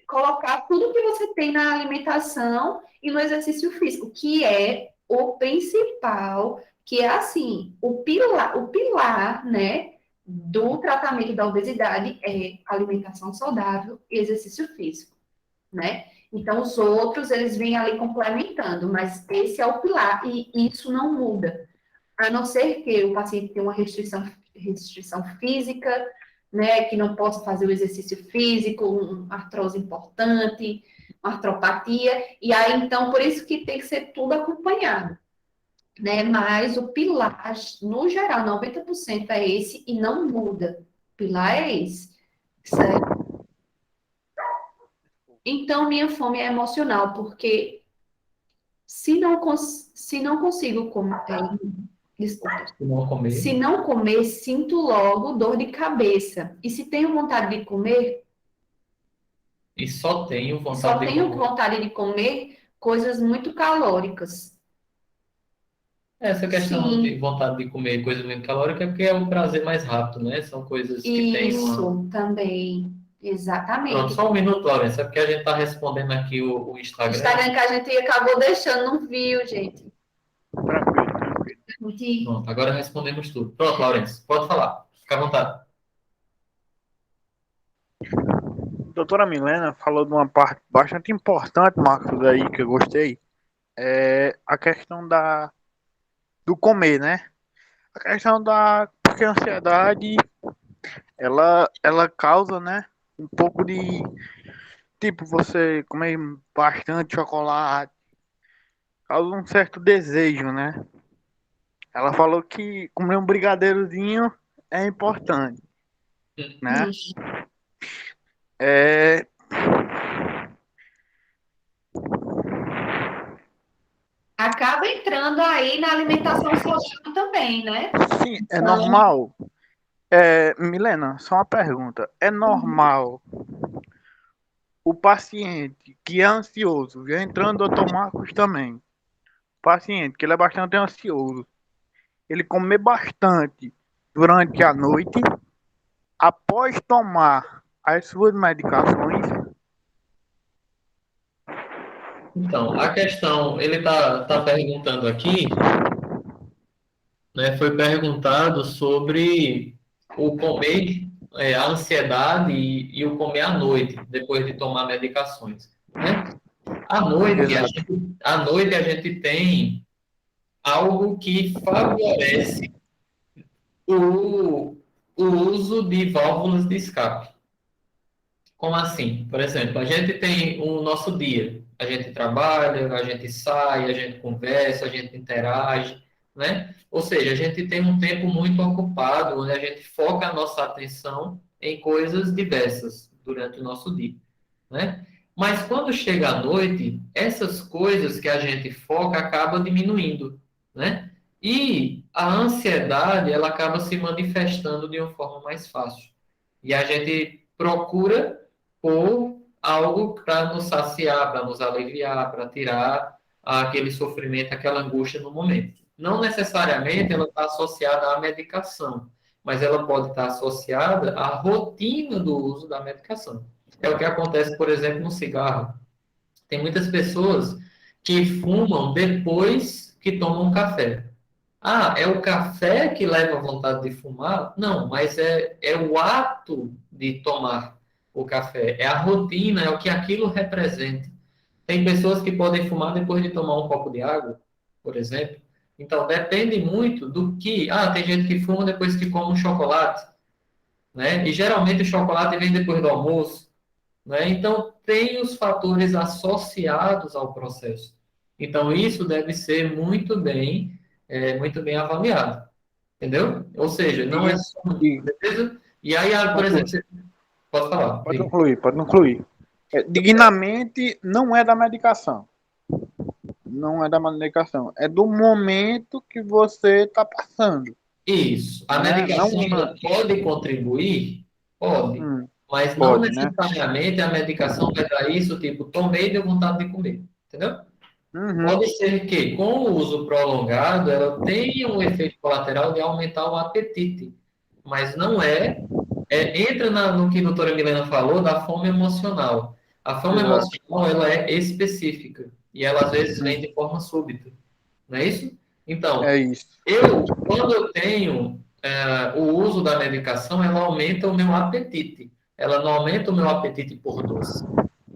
colocar tudo que você tem na alimentação e no exercício físico, que é o principal, que é assim, o pilar, né, do tratamento da obesidade é alimentação saudável e exercício físico, né? Então, os outros, eles vêm ali complementando, mas esse é o pilar e isso não muda. A não ser que o paciente tenha uma restrição física, né, que não possa fazer o exercício físico, uma artrose importante, uma artropatia, e aí, então, por isso que tem que ser tudo acompanhado, né? Mas o pilar, no geral, 90% é esse e não muda. O pilar é esse, certo? Então, minha fome é emocional, porque se não consigo comer, desculpa, Se não se comer. não comer, sinto logo dor de cabeça. E se tenho vontade de comer, E só tenho só vontade de tenho comer. vontade de comer coisas muito calóricas. Essa questão de Sim, vontade de comer coisa muito calórica é porque é o prazer mais rápido, né? São coisas que têm uma. isso também. Pronto, Exatamente. só um minuto, Laurence. É porque a gente está respondendo aqui o O Instagram Instagram. que a gente acabou deixando, não viu, gente. Tranquilo, tranquilo. A gente- Pronto, agora respondemos tudo. Pronto, Laurence, pode falar. Fica à vontade. Doutora Milena falou de uma parte bastante importante, Marcos, aí que eu gostei. É a questão do comer, né? A questão da. Porque a ansiedade, ela causa, né? Um pouco de. Tipo, você comer bastante chocolate, causa um certo desejo, né? Ela falou que comer um brigadeirozinho é importante, né? Isso. É, Acaba entrando aí na alimentação saudável também, né? sim, é Então, normal. Milena, só uma pergunta. É normal o paciente que é ansioso, já entrando automáticos também, o paciente que ele é bastante ansioso, ele comer bastante durante a noite, após tomar as suas medicações? Então, a questão, ele tá perguntando aqui, né, foi perguntado sobre o comer, a ansiedade e o comer à noite, depois de tomar medicações, né? Exato. À noite a gente tem algo que favorece o, o uso de válvulas de escape. Como assim? Por exemplo, a gente tem o nosso dia. A gente trabalha, a gente sai, a gente conversa, a gente interage, né? Ou seja, a gente tem um tempo muito ocupado, onde a gente foca a nossa atenção em coisas diversas durante o nosso dia, né? Mas quando chega a noite, essas coisas que a gente foca acabam diminuindo, né? E a ansiedade, ela acaba se manifestando de uma forma mais fácil. E a gente procura por algo para nos saciar, para nos aliviar, para tirar aquele sofrimento, aquela angústia no momento. Não necessariamente ela está associada à medicação, mas ela pode estar associada à rotina do uso da medicação. É o que acontece, por exemplo, no cigarro. Tem muitas pessoas que fumam depois que tomam café. Ah, é o café que leva à vontade de fumar? Não, mas é o ato de tomar o café, é a rotina, é o que aquilo representa. Tem pessoas que podem fumar depois de tomar um copo de água, por exemplo. Então, depende muito do que. Ah, tem gente que fuma depois que come um chocolate, né? E geralmente o chocolate vem depois do almoço, né? Então, tem os fatores associados ao processo. Então, isso deve ser muito bem avaliado, entendeu? Ou seja, não é Diga, só, diga, beleza? E aí, por conclui. exemplo, você pode falar, Pode diga. concluir, pode concluir. Dignamente não é da medicação. Não é da medicação. É do momento que você está passando, Isso. A né? Não medicação ela antes. pode contribuir? Pode. Mas não Pode, né? necessariamente a medicação vai dar isso, tipo, tomei e deu vontade de comer, entendeu? Uhum. Pode ser que, com o uso prolongado, ela tenha um efeito colateral de aumentar o apetite, mas não entra no que a doutora Milena falou da fome emocional. A fome Exato. emocional, ela é específica, e ela às vezes vem Uhum. de forma súbita, não é isso? Então, É isso. quando eu tenho o uso da medicação, ela aumenta o meu apetite. Ela não aumenta o meu apetite por doce.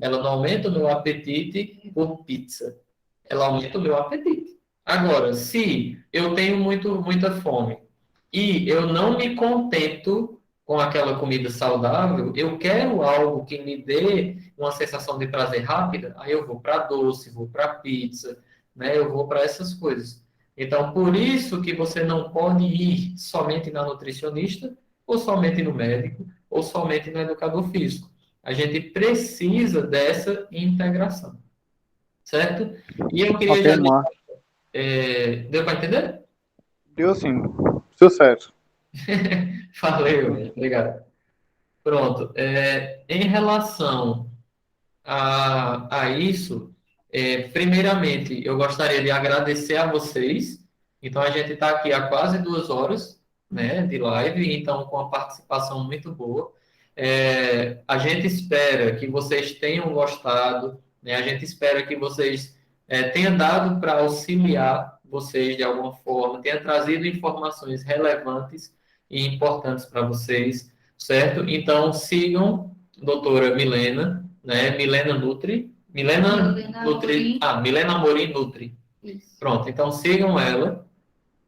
Ela não aumenta o meu apetite por pizza. Ela aumenta o meu apetite. Agora, se eu tenho muita fome e eu não me contento com aquela comida saudável, eu quero algo que me dê uma sensação de prazer rápida, aí eu vou para doce, vou para pizza, né? Eu vou para essas coisas. Então, por isso que você não pode ir somente na nutricionista, ou somente no médico, ou somente no educador físico. A gente precisa dessa integração, certo? E eu queria Ok, já. Mar. Deu para entender? Deu sim. Sucesso. Valeu, obrigado. Pronto. Em relação a isso, primeiramente, eu gostaria de agradecer a vocês. Então, a gente está aqui há quase 2 horas, né, de live, então, com uma participação muito boa. A gente espera que vocês tenham gostado, né, a gente espera que vocês tenham dado para auxiliar vocês de alguma forma, tenha trazido informações relevantes e importantes para vocês, certo? Então, sigam doutora Milena, né? Milena Nutri. Milena Amorim. Milena Amorim Nutri. Isso. Pronto, então sigam ela,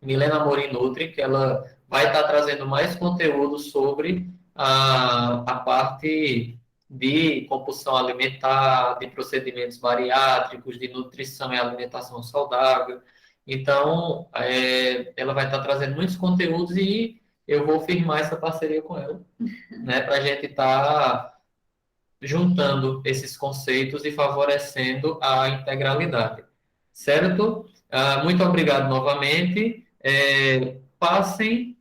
Milena Amorim Nutri, que ela vai estar trazendo mais conteúdo sobre a parte de compulsão alimentar, de procedimentos bariátricos, de nutrição e alimentação saudável. Então, ela vai estar trazendo muitos conteúdos e eu vou firmar essa parceria com ela, né, para a gente estar juntando esses conceitos e favorecendo a integralidade. Certo? Muito obrigado novamente. Passem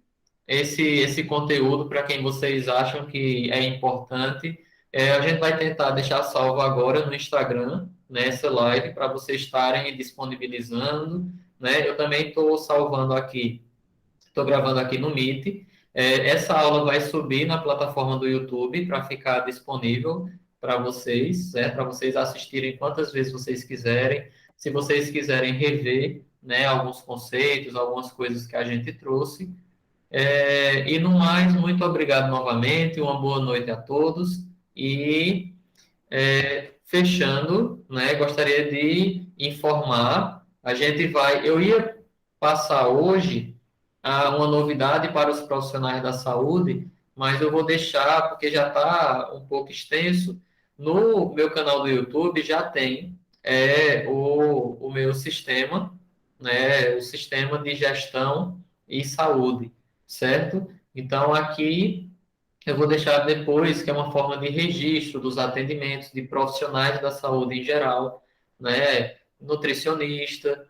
esse conteúdo para quem vocês acham que é importante. A gente vai tentar deixar salvo agora no Instagram, né, essa live, para vocês estarem disponibilizando. Né? Eu também estou salvando aqui, estou gravando aqui no Meet. Essa aula vai subir na plataforma do YouTube para ficar disponível para vocês, para vocês assistirem quantas vezes vocês quiserem. Se vocês quiserem rever, né, alguns conceitos, algumas coisas que a gente trouxe. E no mais, muito obrigado novamente, uma boa noite a todos. E fechando, né, gostaria de informar, eu ia passar hoje uma novidade para os profissionais da saúde, mas eu vou deixar, porque já está um pouco extenso, no meu canal do YouTube já tem o meu sistema, né, o sistema de gestão e saúde, certo? Então, aqui eu vou deixar depois, que é uma forma de registro dos atendimentos de profissionais da saúde em geral, né? Nutricionista,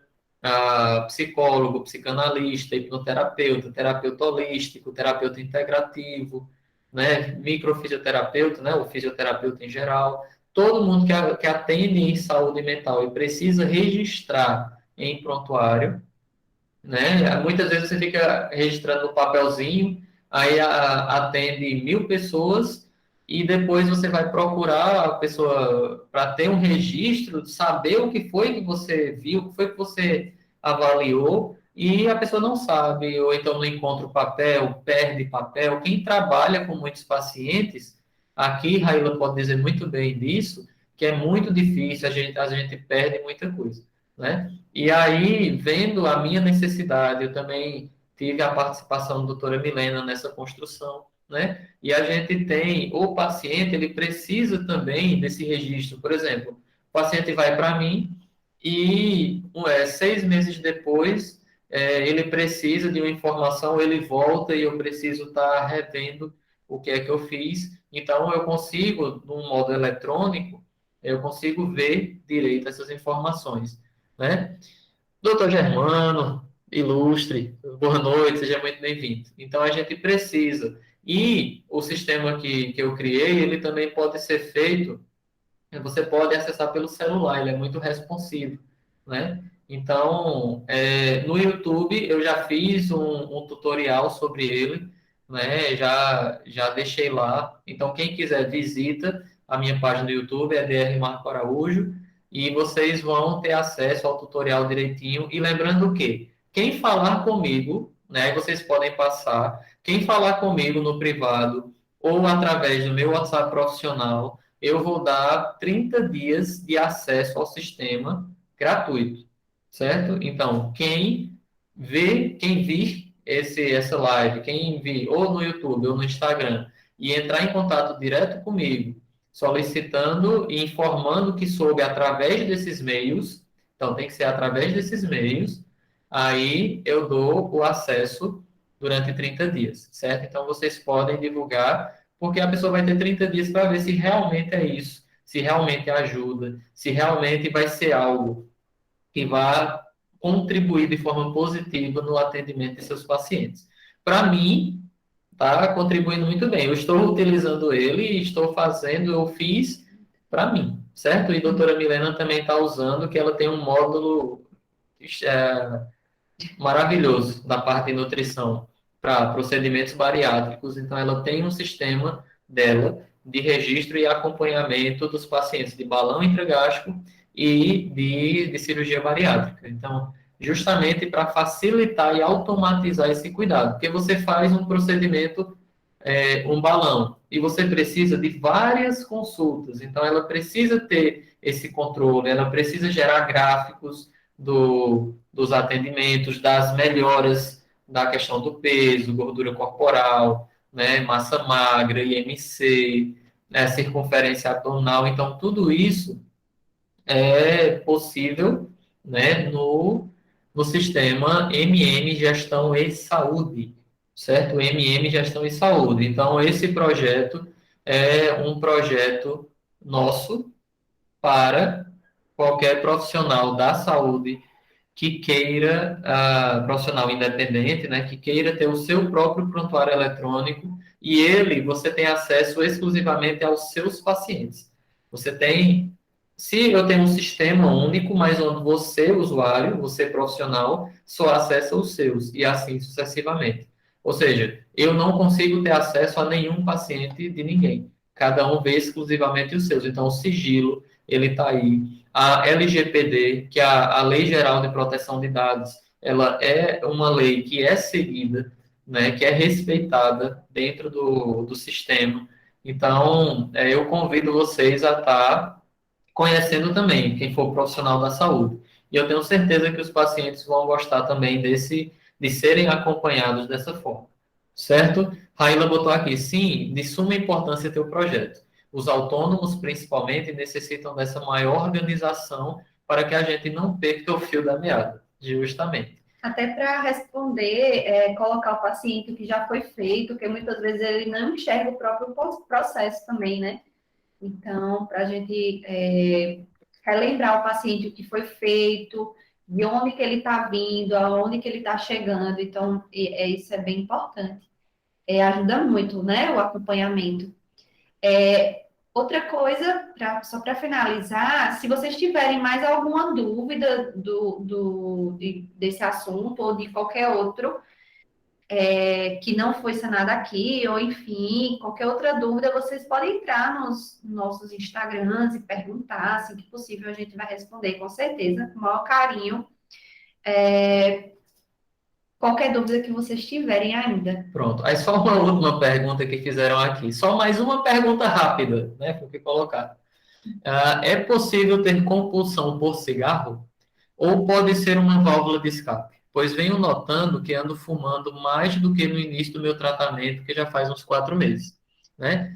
psicólogo, psicanalista, hipnoterapeuta, terapeuta holístico, terapeuta integrativo, né? Microfisioterapeuta, né? O fisioterapeuta em geral. Todo mundo que atende em saúde mental e precisa registrar em prontuário, né? Muitas vezes você fica registrando no papelzinho, aí atende 1.000 pessoas e depois você vai procurar a pessoa para ter um registro, saber o que foi que você viu, o que foi que você avaliou, e a pessoa não sabe, ou então não encontra o papel, perde papel. Quem trabalha com muitos pacientes, aqui, Raíla pode dizer muito bem disso, que é muito difícil, a gente perde muita coisa, né? E aí, vendo a minha necessidade, eu também tive a participação da doutora Milena nessa construção, né? E a gente tem, o paciente, ele precisa também desse registro. Por exemplo, o paciente vai para mim e 6 meses depois, ele precisa de uma informação, ele volta e eu preciso estar revendo o que é que eu fiz. Então, eu consigo, num modo eletrônico, eu consigo ver direito essas informações, né? Doutor Germano, ilustre, boa noite, seja muito bem-vindo. Então, a gente precisa. E o sistema que eu criei, ele também pode ser feito, você pode acessar pelo celular, ele é muito responsivo, né? Então, no YouTube, eu já fiz um tutorial sobre ele, né? Já deixei lá. Então, quem quiser, visita a minha página do YouTube, é DR Marco Araújo, e vocês vão ter acesso ao tutorial direitinho. E lembrando que quem falar comigo, né? Vocês podem passar. Quem falar comigo no privado ou através do meu WhatsApp profissional, eu vou dar 30 dias de acesso ao sistema gratuito, certo? Então, quem vir essa live, quem vir ou no YouTube ou no Instagram e entrar em contato direto comigo, solicitando e informando que soube através desses meios, então tem que ser através desses meios, aí eu dou o acesso durante 30 dias, certo? Então, vocês podem divulgar, porque a pessoa vai ter 30 dias para ver se realmente é isso, se realmente ajuda, se realmente vai ser algo que vai contribuir de forma positiva no atendimento de seus pacientes. Para mim, está contribuindo muito bem. Eu estou utilizando ele e estou fazendo, eu fiz para mim, certo? E a doutora Milena também está usando, que ela tem um módulo maravilhoso da parte de nutrição para procedimentos bariátricos. Então, ela tem um sistema dela de registro e acompanhamento dos pacientes de balão intragástrico e de cirurgia bariátrica. Então, justamente para facilitar e automatizar esse cuidado, porque você faz um procedimento, um balão, e você precisa de várias consultas. Então, ela precisa ter esse controle, ela precisa gerar gráficos dos atendimentos, das melhoras da questão do peso, gordura corporal, né, massa magra, IMC, né, circunferência abdominal. Então, tudo isso é possível, né, no sistema MM Gestão e Saúde, certo? MM Gestão e Saúde. Então, esse projeto é um projeto nosso para qualquer profissional da saúde que queira, profissional independente, né, que queira ter o seu próprio prontuário eletrônico e você tem acesso exclusivamente aos seus pacientes. Você tem, se eu tenho um sistema único, mas onde você, usuário, você profissional, só acessa os seus e assim sucessivamente. Ou seja, eu não consigo ter acesso a nenhum paciente de ninguém. Cada um vê exclusivamente os seus. Então, o sigilo, ele está aí. A LGPD, que é a Lei Geral de Proteção de Dados, ela é uma lei que é seguida, né, que é respeitada dentro do sistema. Então, eu convido vocês a estar conhecendo também, quem for profissional da saúde. E eu tenho certeza que os pacientes vão gostar também de serem acompanhados dessa forma. Certo? Raíla botou aqui, sim, de suma importância ter o projeto. Os autônomos, principalmente, necessitam dessa maior organização para que a gente não perca o fio da meada, justamente. Até para responder, colocar o paciente o que já foi feito, porque muitas vezes ele não enxerga o próprio processo também, né? Então, para a gente relembrar o paciente o que foi feito, de onde que ele está vindo, aonde que ele está chegando. Então, isso é bem importante. Ajuda muito, né, o acompanhamento. Outra coisa, só para finalizar, se vocês tiverem mais alguma dúvida desse assunto ou de qualquer outro, que não foi sanada aqui, ou enfim, qualquer outra dúvida, vocês podem entrar nos nossos Instagrams e perguntar, assim que possível a gente vai responder, com certeza, com o maior carinho. Qualquer dúvida que vocês tiverem ainda. Pronto. Aí só uma última pergunta que fizeram aqui. Só mais uma pergunta rápida, né? Porque colocar. É possível ter compulsão por cigarro? Ou pode ser uma válvula de escape? Pois venho notando que ando fumando mais do que no início do meu tratamento, que já faz uns 4 meses, né?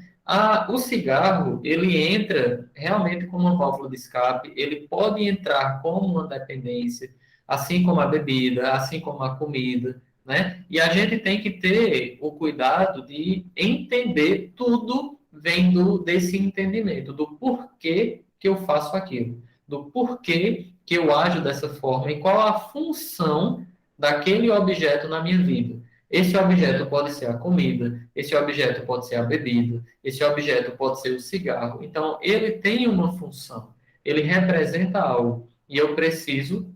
O cigarro, ele entra realmente como uma válvula de escape, ele pode entrar como uma dependência, assim como a bebida, assim como a comida, né? E a gente tem que ter o cuidado de entender tudo vem desse entendimento, do porquê que eu faço aquilo, do porquê que eu ajo dessa forma e qual a função daquele objeto na minha vida. Esse objeto pode ser a comida, esse objeto pode ser a bebida, esse objeto pode ser o cigarro. Então, ele tem uma função, ele representa algo e eu preciso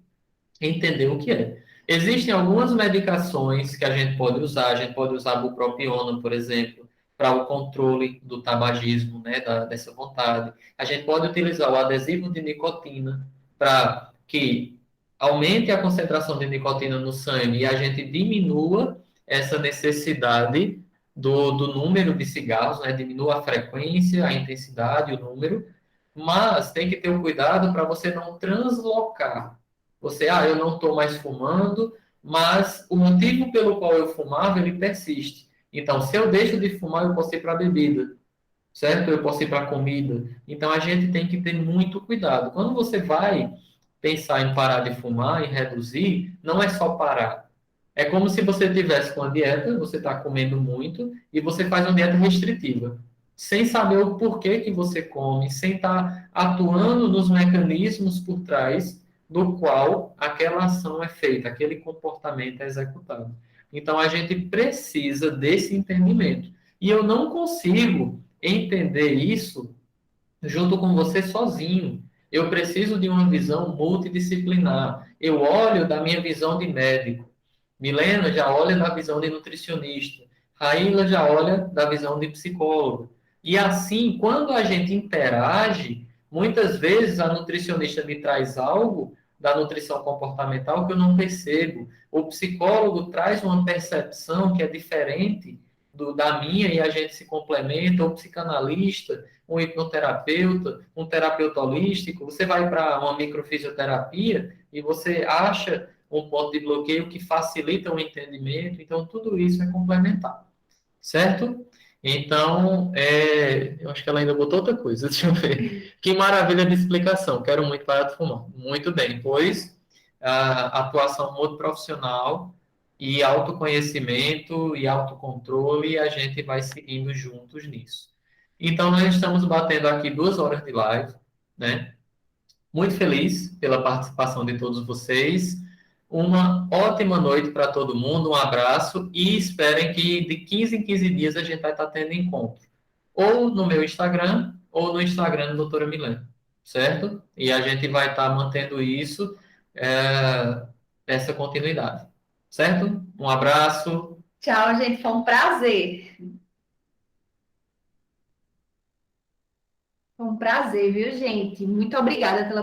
entender o que é. Existem algumas medicações que a gente pode usar bupropiona, por exemplo, para o controle do tabagismo, né, dessa vontade. A gente pode utilizar o adesivo de nicotina para que aumente a concentração de nicotina no sangue e a gente diminua essa necessidade do número de cigarros, né, diminua a frequência, a intensidade, o número, mas tem que ter o cuidado para você não translocar eu não estou mais fumando, mas o motivo pelo qual eu fumava, ele persiste. Então, se eu deixo de fumar, eu posso ir para a bebida, certo? Eu posso ir para a comida. Então, a gente tem que ter muito cuidado. Quando você vai pensar em parar de fumar, em reduzir, não é só parar. É como se você tivesse com a dieta, você está comendo muito, e você faz uma dieta restritiva, sem saber o porquê que você come, sem estar atuando nos mecanismos por trás do qual aquela ação é feita, aquele comportamento é executado. Então, a gente precisa desse entendimento. E eu não consigo entender isso junto com você sozinho. Eu preciso de uma visão multidisciplinar. Eu olho da minha visão de médico. Milena já olha da visão de nutricionista. Raíla já olha da visão de psicólogo. E assim, quando a gente interage, muitas vezes a nutricionista me traz algo da nutrição comportamental que eu não percebo. O psicólogo traz uma percepção que é diferente da minha e a gente se complementa. O psicanalista, um hipnoterapeuta, um terapeuta holístico, você vai para uma microfisioterapia e você acha um ponto de bloqueio que facilita o entendimento. Então, tudo isso é complementar, certo? Então, eu acho que ela ainda botou outra coisa, deixa eu ver. Que maravilha de explicação, quero muito parar de fumar. Muito bem, pois a atuação muito profissional e autoconhecimento e autocontrole, e a gente vai seguindo juntos nisso. Então, nós estamos batendo aqui 2 horas de live, né? Muito feliz pela participação de todos vocês. Uma ótima noite para todo mundo, um abraço e esperem que de 15 em 15 dias a gente vai estar tendo encontro. Ou no meu Instagram, ou no Instagram da doutora Milena, certo? E a gente vai estar mantendo isso, essa continuidade, certo? Um abraço. Tchau, gente. Foi um prazer. Foi um prazer, viu, gente? Muito obrigada pela